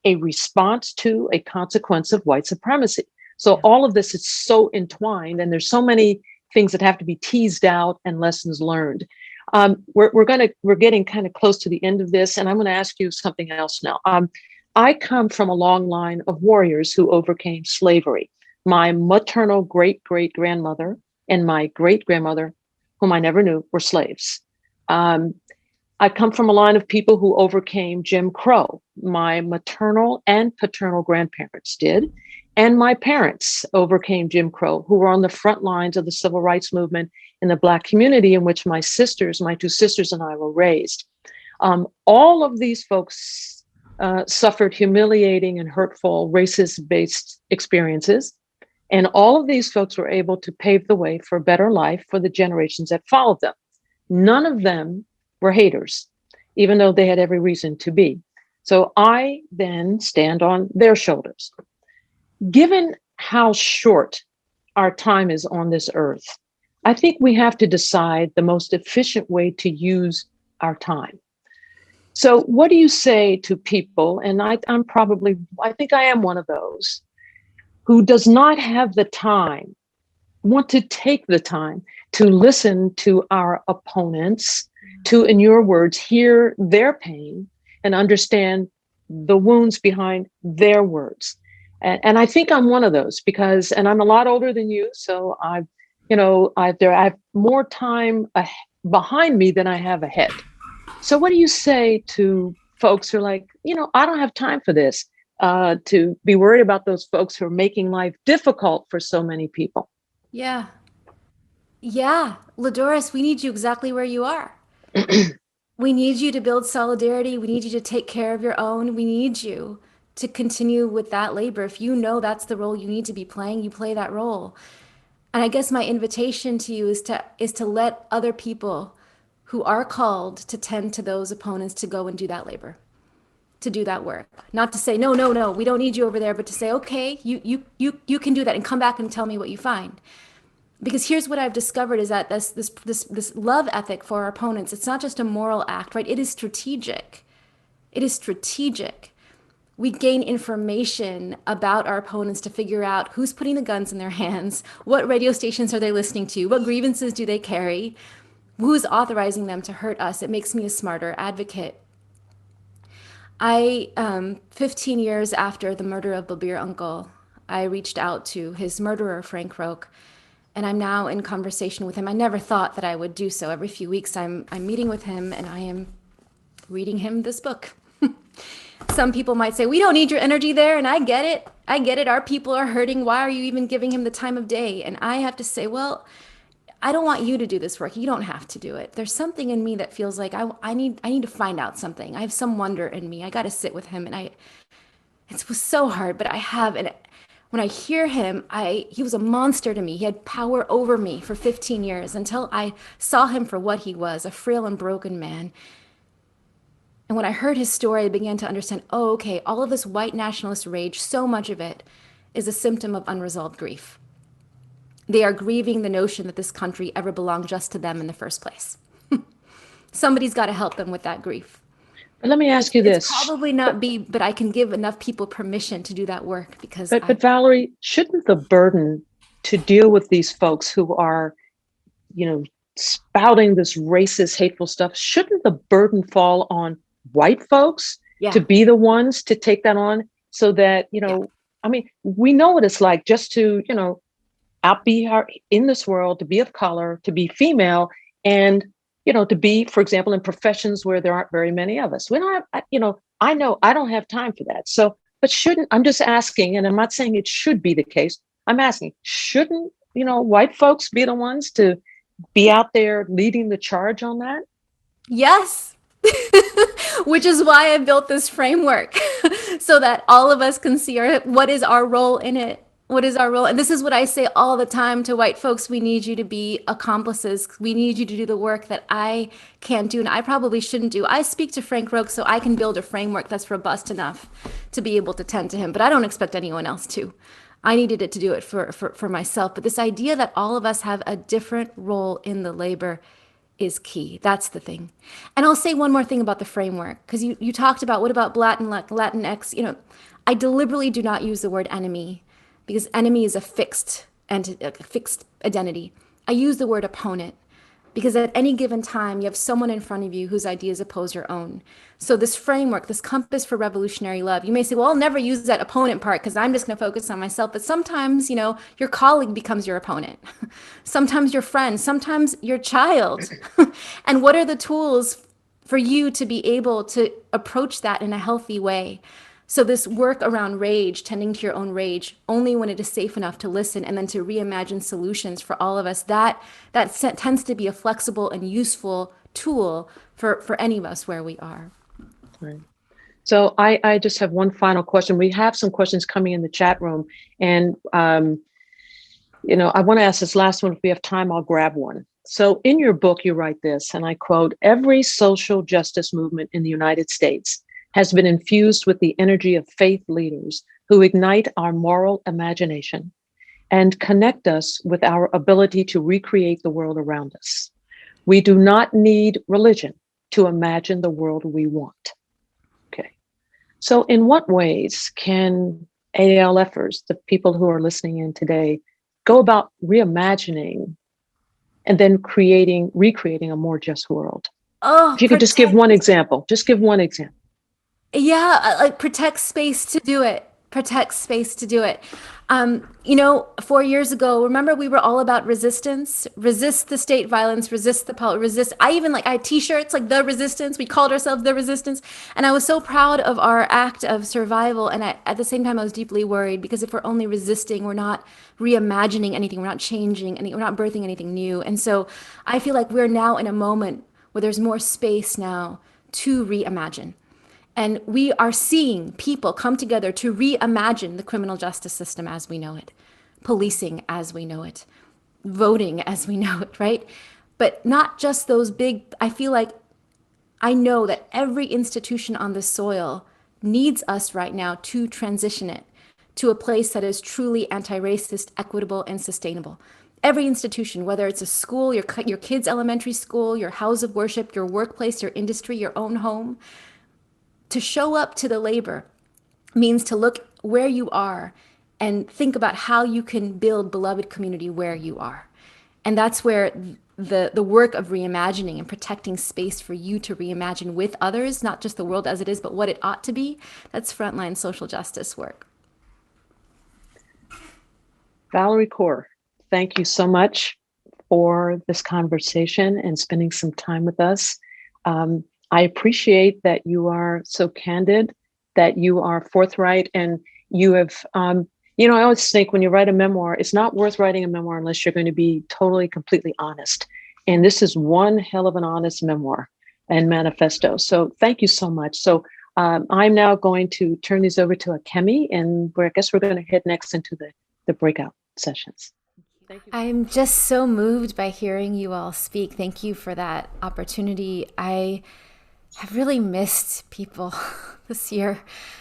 a response to a consequence of white supremacy. So all of this is so entwined, and there's so many things that have to be teased out and lessons learned. We're getting kind of close to the end of this, and I'm going to ask you something else now. I come from a long line of warriors who overcame slavery. My maternal great-great-grandmother and my great-grandmother, whom I never knew, were slaves. I come from a line of people who overcame Jim Crow. My maternal and paternal grandparents did. And my parents overcame Jim Crow, who were on the front lines of the civil rights movement in the Black community in which my two sisters and I were raised. All of these folks suffered humiliating and hurtful racist-based experiences. And all of these folks were able to pave the way for a better life for the generations that followed them. None of them were haters, even though they had every reason to be. So I then stand on their shoulders. Given how short our time is on this earth, I think we have to decide the most efficient way to use our time. So what do you say to people, and I think I am one of those, who does not have the time, want to take the time to listen to our opponents, to, in your words, hear their pain and understand the wounds behind their words. And I think I'm one of those and I'm a lot older than you. So I have more time behind me than I have ahead. So what do you say to folks who are like, I don't have time for this, to be worried about those folks who are making life difficult for so many people? Yeah. LaDoris, we need you exactly where you are. We need you to build solidarity. We need you to take care of your own. We need you to continue with that labor. If you know that's the role you need to be playing, you play that role. And I guess my invitation to you is to let other people who are called to tend to those opponents to go and do that labor, to do that work. Not to say, no, we don't need you over there, but to say, okay, you can do that and come back and tell me what you find. Because here's what I've discovered is that this love ethic for our opponents, it's not just a moral act, right? It is strategic. It is strategic. We gain information about our opponents to figure out who's putting the guns in their hands, what radio stations are they listening to, what grievances do they carry, who's authorizing them to hurt us. It makes me a smarter advocate. 15 years after the murder of Babir Uncle, I reached out to his murderer, Frank Roque, and I'm now in conversation with him. I never thought that I would do so. Every few weeks I'm meeting with him and I am reading him this book. Some people might say, we don't need your energy there, and I get it. I get it. Our people are hurting. Why are you even giving him the time of day? And I have to say, well, I don't want you to do this work. You don't have to do it. There's something in me that feels like I need to find out something. I have some wonder in me. I got to sit with him, and it was so hard, but I have. And when I hear him, he was a monster to me. He had power over me for 15 years until I saw him for what he was, a frail and broken man. And when I heard his story, I began to understand, oh, okay, all of this white nationalist rage, so much of it is a symptom of unresolved grief. They are grieving the notion that this country ever belonged just to them in the first place. Somebody's got to help them with that grief. But let me ask you It's this. probably not be, but I can give enough people permission to do that work because But Valarie, shouldn't the burden to deal with these folks who are, you know, spouting this racist, hateful stuff, shouldn't the burden fall on white folks yeah, to be the ones to take that on so that, yeah, I mean, we know what it's like just to, out be in this world, to be of color, to be female, and, to be, for example, in professions where there aren't very many of us. We don't have, I know I don't have time for that. So, but I'm just asking, and I'm not saying it should be the case. I'm asking, shouldn't, white folks be the ones to be out there leading the charge on that? yes. Which is why I built this framework so that all of us can see what is our role in it. What is our role? And this is what I say all the time to white folks. We need you to be accomplices. We need you to do the work that I can't do and I probably shouldn't do. I speak to Frank Roque so I can build a framework that's robust enough to be able to tend to him, but I don't expect anyone else to. I needed it to do it for myself. But this idea that all of us have a different role in the labor is key. That's the thing. And I'll say one more thing about the framework, because you talked about what about Latinx. I deliberately do not use the word enemy because enemy is a fixed identity. I use the word opponent because at any given time you have someone in front of you whose ideas oppose your own. So this framework, this compass for revolutionary love, you may say, well, I'll never use that opponent part because I'm just going to focus on myself. But sometimes, your colleague becomes your opponent. Sometimes your friend, sometimes your child. And what are the tools for you to be able to approach that in a healthy way? So this work around rage, tending to your own rage, only when it is safe enough to listen and then to reimagine solutions for all of us, that tends to be a flexible and useful tool for any of us where we are. Right. So I just have one final question. We have some questions coming in the chat room, and I want to ask this last one. If we have time, I'll grab one. So in your book, you write this, and I quote, "Every social justice movement in the United States has been infused with the energy of faith leaders who ignite our moral imagination and connect us with our ability to recreate the world around us. We do not need religion to imagine the world we want." Okay. So in what ways can ALFers, the people who are listening in today, go about reimagining and then recreating a more just world? Oh, If you could just give one example, just give one example. Yeah, like protect space to do it. Protect space to do it. 4 years ago, remember we were all about resistance, resist the state violence, resist the resist. I had T-shirts like the resistance. We called ourselves the resistance, and I was so proud of our act of survival. And at the same time, I was deeply worried because if we're only resisting, we're not reimagining anything, we're not changing anything, we're not birthing anything new. And so I feel like we're now in a moment where there's more space now to reimagine. And we are seeing people come together to reimagine the criminal justice system as we know it, policing as we know it, voting as we know it, right? But not just those big, I feel like I know that every institution on this soil needs us right now to transition it to a place that is truly anti-racist, equitable, and sustainable. Every institution, whether it's a school, your kid's elementary school, your house of worship, your workplace, your industry, your own home, to show up to the labor means to look where you are and think about how you can build beloved community where you are. And that's where the work of reimagining and protecting space for you to reimagine with others, not just the world as it is, but what it ought to be, that's frontline social justice work. Valarie Kaur, thank you so much for this conversation and spending some time with us. I appreciate that you are so candid, that you are forthright, and you have, I always think when you write a memoir, it's not worth writing a memoir unless you're going to be totally, completely honest. And this is one hell of an honest memoir and manifesto. So thank you so much. So I'm now going to turn these over to Akemi, and I guess we're going to head next into the breakout sessions. Thank you. I'm just so moved by hearing you all speak. Thank you for that opportunity. I've really missed people this year.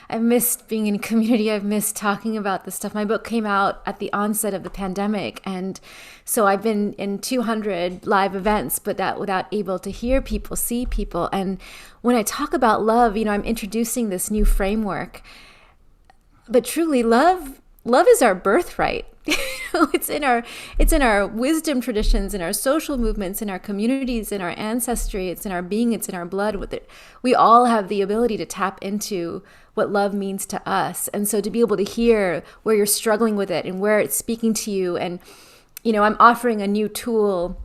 I've missed being in community. I've missed talking about this stuff. My book came out at the onset of the pandemic. And so I've been in 200 live events, but that without able to hear people, see people. And when I talk about love, I'm introducing this new framework. But truly, love is our birthright. It's in our wisdom traditions, in our social movements, in our communities, in our ancestry. It's in our being. It's in our blood. With it, we all have the ability to tap into what love means to us. And so to be able to hear where you're struggling with it and where it's speaking to you, and I'm offering a new tool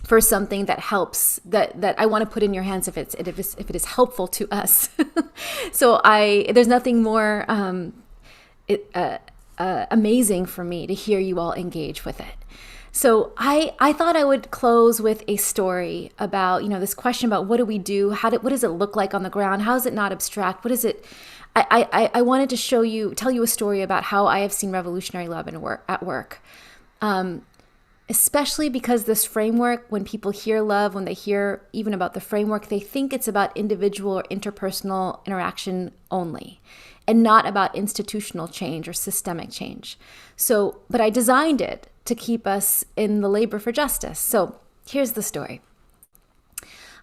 for something that helps, that I want to put in your hands if it is helpful to us. So there's nothing more amazing for me to hear you all engage with it. So I thought I would close with a story about, this question about what do we do? What does it look like on the ground? How is it not abstract? What is it? I wanted to tell you a story about how I have seen revolutionary love at work. Especially because this framework, when people hear love, when they hear even about the framework, they think it's about individual or interpersonal interaction only, and not about institutional change or systemic change. But I designed it to keep us in the labor for justice. So here's the story.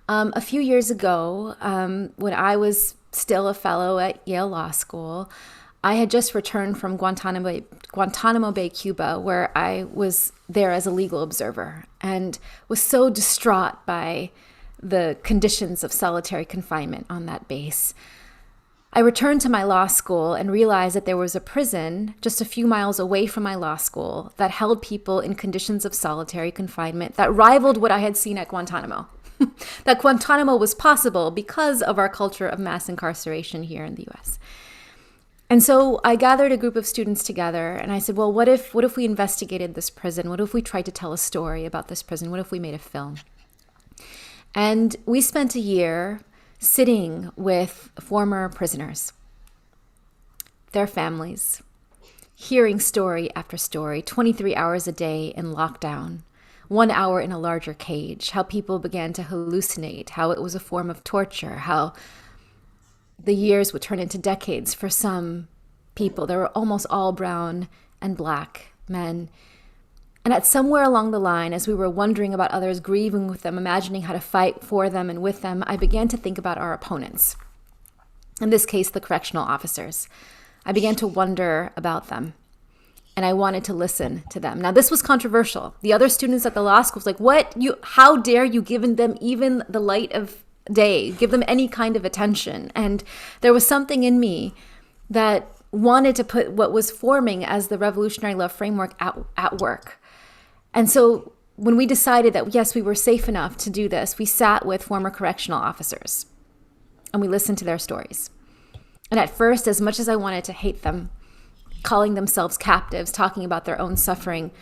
A few years ago, when I was still a fellow at Yale Law School, I had just returned from Guantanamo Bay, Cuba, where I was there as a legal observer and was so distraught by the conditions of solitary confinement on that base. I returned to my law school and realized that there was a prison just a few miles away from my law school that held people in conditions of solitary confinement that rivaled what I had seen at Guantanamo. That Guantanamo was possible because of our culture of mass incarceration here in the US. And so I gathered a group of students together and I said, well, what if we investigated this prison? What if we tried to tell a story about this prison? What if we made a film? And we spent a year sitting with former prisoners, their families, hearing story after story, 23 hours a day in lockdown, 1 hour in a larger cage, how people began to hallucinate, how it was a form of torture, how the years would turn into decades for some people. They were almost all brown and black men. And at somewhere along the line, as we were wondering about others, grieving with them, imagining how to fight for them and with them, I began to think about our opponents. In this case, the correctional officers. I began to wonder about them. And I wanted to listen to them. Now, this was controversial. The other students at the law school was like, how dare you give them even the light of day, give them any kind of attention? And there was something in me that wanted to put what was forming as the revolutionary love framework at work. And so when we decided that, yes, we were safe enough to do this, we sat with former correctional officers and we listened to their stories. And at first, as much as I wanted to hate them, calling themselves captives, talking about their own suffering,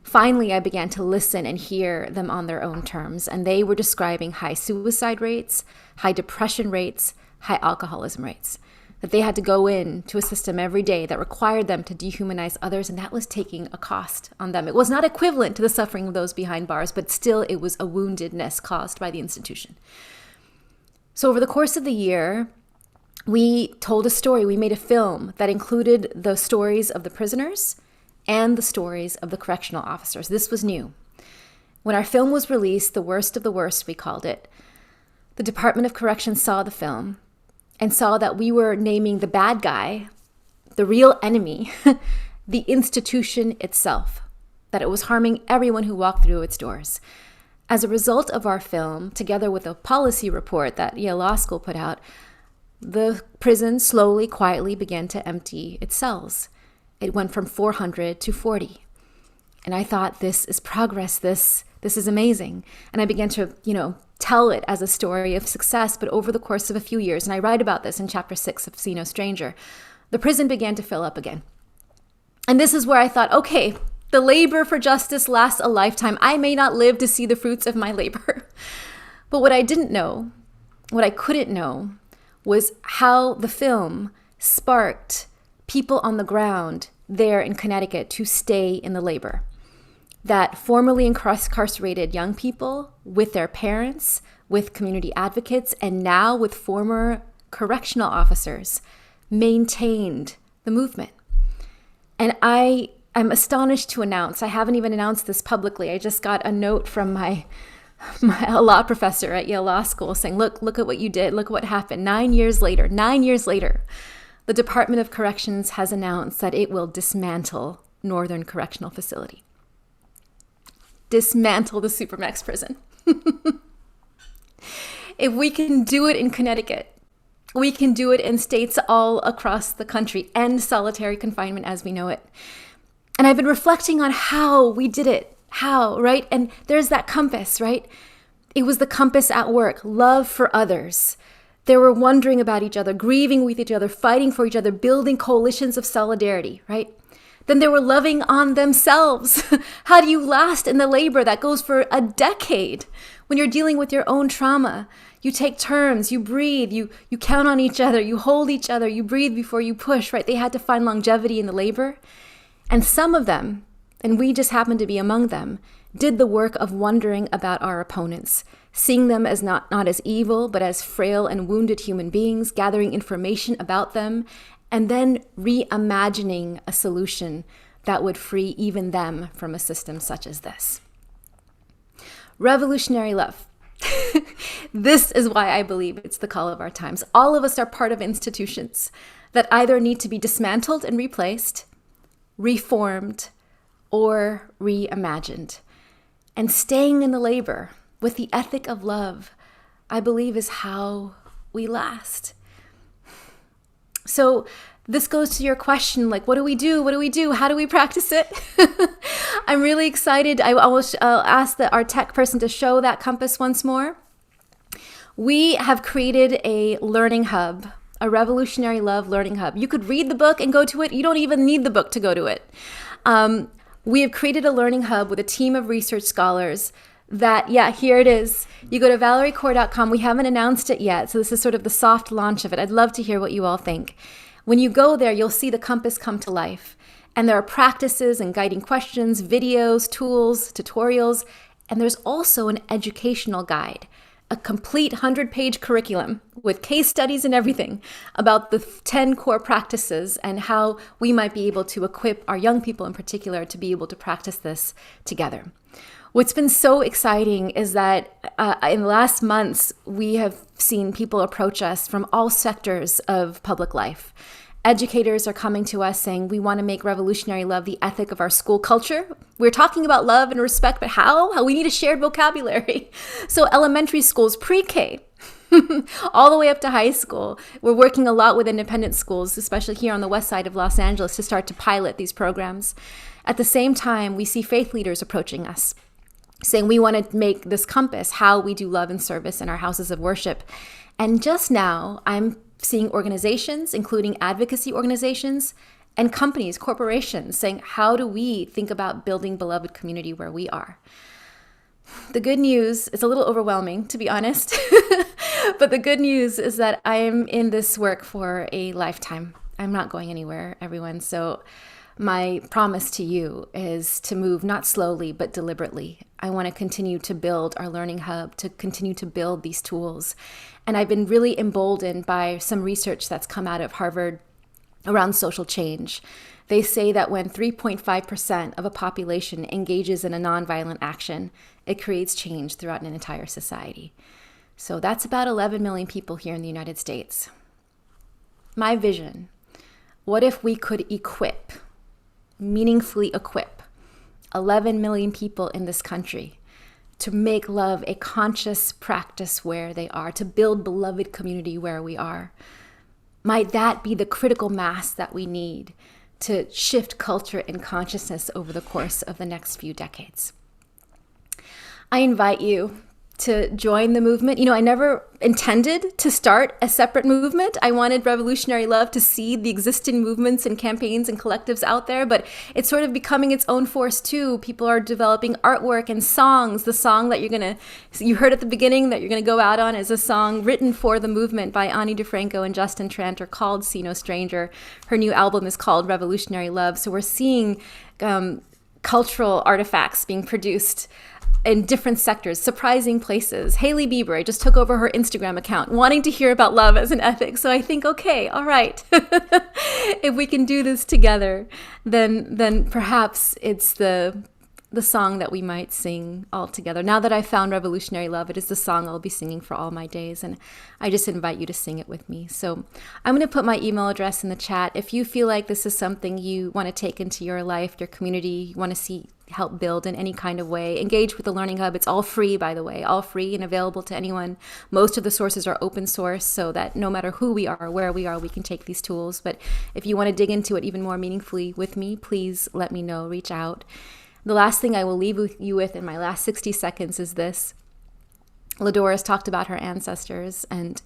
finally I began to listen and hear them on their own terms. And they were describing high suicide rates, high depression rates, high alcoholism rates, that they had to go into a system every day that required them to dehumanize others, and that was taking a cost on them. It was not equivalent to the suffering of those behind bars, but still it was a woundedness caused by the institution. So over the course of the year, we told a story. We made a film that included the stories of the prisoners and the stories of the correctional officers. This was new. When our film was released, The Worst of the Worst, we called it, the Department of Corrections saw the film and saw that we were naming the bad guy, the real enemy, the institution itself, that it was harming everyone who walked through its doors. As a result of our film, together with a policy report that Yale Law School put out, the prison slowly, quietly began to empty its cells. It went from 400 to 40. And I thought, this is progress. This is amazing. And I began to, tell it as a story of success. But over the course of a few years, and I write about this in chapter 6 of See No Stranger, the prison began to fill up again. And this is where I thought, okay, the labor for justice lasts a lifetime. I may not live to see the fruits of my labor. But what I didn't know, what I couldn't know, was how the film sparked people on the ground there in Connecticut to stay in the labor. that formerly incarcerated young people with their parents, with community advocates, and now with former correctional officers maintained the movement. And I'm astonished to announce, I haven't even announced this publicly, I just got a note from my law professor at Yale Law School saying, look at what you did, look at what happened. 9 years later, the Department of Corrections has announced that it will dismantle Northern Correctional Facility. Dismantle the Supermax prison. If we can do it in Connecticut, we can do it in states all across the country, end solitary confinement as we know it. And I've been reflecting on how we did it. How, right? And there's that compass, right? It was the compass at work, love for others. They were wondering about each other, grieving with each other, fighting for each other, building coalitions of solidarity, right? Then they were loving on themselves. How do you last in the labor that goes for a decade? When you're dealing with your own trauma, you take turns, you breathe, you count on each other, you hold each other, you breathe before you push, right? They had to find longevity in the labor. And some of them, and we just happened to be among them, did the work of wondering about our opponents, seeing them as not as evil, but as frail and wounded human beings, gathering information about them, and then reimagining a solution that would free even them from a system such as this. Revolutionary love. This is why I believe it's the call of our times. All of us are part of institutions that either need to be dismantled and replaced, reformed, or reimagined. And staying in the labor with the ethic of love, I believe, is how we last. So this goes to your question, like, what do we do? What do we do? How do we practice it? I'm really excited. I will ask our tech person to show that compass once more. We have created a learning hub, a Revolutionary Love learning hub. You could read the book and go to it. You don't even need the book to go to it. We have created a learning hub with a team of research scholars that, here it is. You go to ValarieKaur.com. We haven't announced it yet, so this is sort of the soft launch of it. I'd love to hear what you all think. When you go there, you'll see the compass come to life. And there are practices and guiding questions, videos, tools, tutorials, and there's also an educational guide, a complete 100-page curriculum with case studies and everything about the 10 core practices and how we might be able to equip our young people in particular to be able to practice this together. What's been so exciting is that in the last months, we have seen people approach us from all sectors of public life. Educators are coming to us saying, we want to make revolutionary love the ethic of our school culture. We're talking about love and respect, but how? We need a shared vocabulary. So elementary schools, pre-K, all the way up to high school. We're working a lot with independent schools, especially here on the west side of Los Angeles, to start to pilot these programs. At the same time, we see faith leaders approaching us, saying we want to make this compass how we do love and service in our houses of worship. And just now, I'm seeing organizations, including advocacy organizations, and companies, corporations, saying, how do we think about building beloved community where we are? The good news is a little overwhelming, to be honest, but the good news is that I am in this work for a lifetime. I'm not going anywhere, everyone. So my promise to you is to move not slowly, but deliberately. I want to continue to build our learning hub, to continue to build these tools. And I've been really emboldened by some research that's come out of Harvard around social change. They say that when 3.5% of a population engages in a nonviolent action, it creates change throughout an entire society. So that's about 11 million people here in the United States. My vision, what if we could meaningfully equip 11 million people in this country to make love a conscious practice where they are, to build beloved community where we are? Might that be the critical mass that we need to shift culture and consciousness over the course of the next few decades? I invite you to join the movement. You know, I never intended to start a separate movement. I wanted Revolutionary Love to see the existing movements and campaigns and collectives out there, but it's sort of becoming its own force too. People are developing artwork and songs. The song that you heard at the beginning that you're gonna go out on is a song written for the movement by Ani DeFranco and Justin Tranter called See No Stranger. Her new album is called Revolutionary Love. So we're seeing cultural artifacts being produced in different sectors, surprising places. Hailey Bieber, I just took over her Instagram account, wanting to hear about love as an ethic. So I think, okay, all right, if we can do this together, then perhaps it's the song that we might sing all together. Now that I've found revolutionary love, it is the song I'll be singing for all my days, and I just invite you to sing it with me. So I'm going to put my email address in the chat. If you feel like this is something you want to take into your life, your community, you want to see help build in any kind of way, engage with the Learning Hub. It's all free, by the way, all free and available to anyone. Most of the sources are open source, so that no matter who we are, where we are, we can take these tools. But if you want to dig into it even more meaningfully with me, please let me know, reach out. The last thing I will leave you with in my last 60 seconds is this. LaDoris talked about her ancestors, and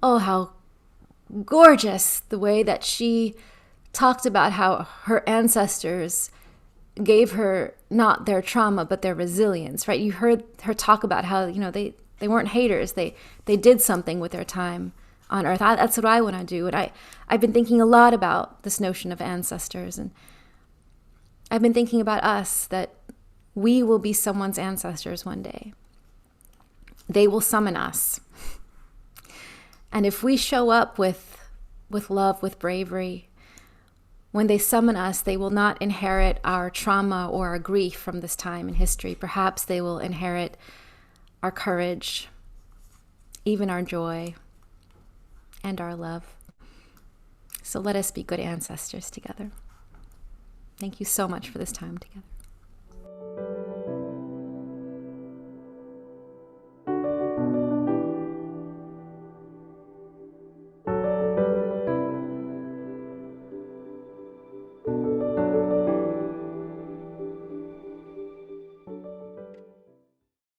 oh, how gorgeous the way that she talked about how her ancestors gave her not their trauma, but their resilience, right? You heard her talk about how, they weren't haters. They did something with their time on Earth. That's what I want to do. And I've been thinking a lot about this notion of ancestors, and I've been thinking about us, that we will be someone's ancestors one day. They will summon us. And if we show up with love, with bravery, when they summon us, they will not inherit our trauma or our grief from this time in history. Perhaps they will inherit our courage, even our joy, and our love. So let us be good ancestors together. Thank you so much for this time together.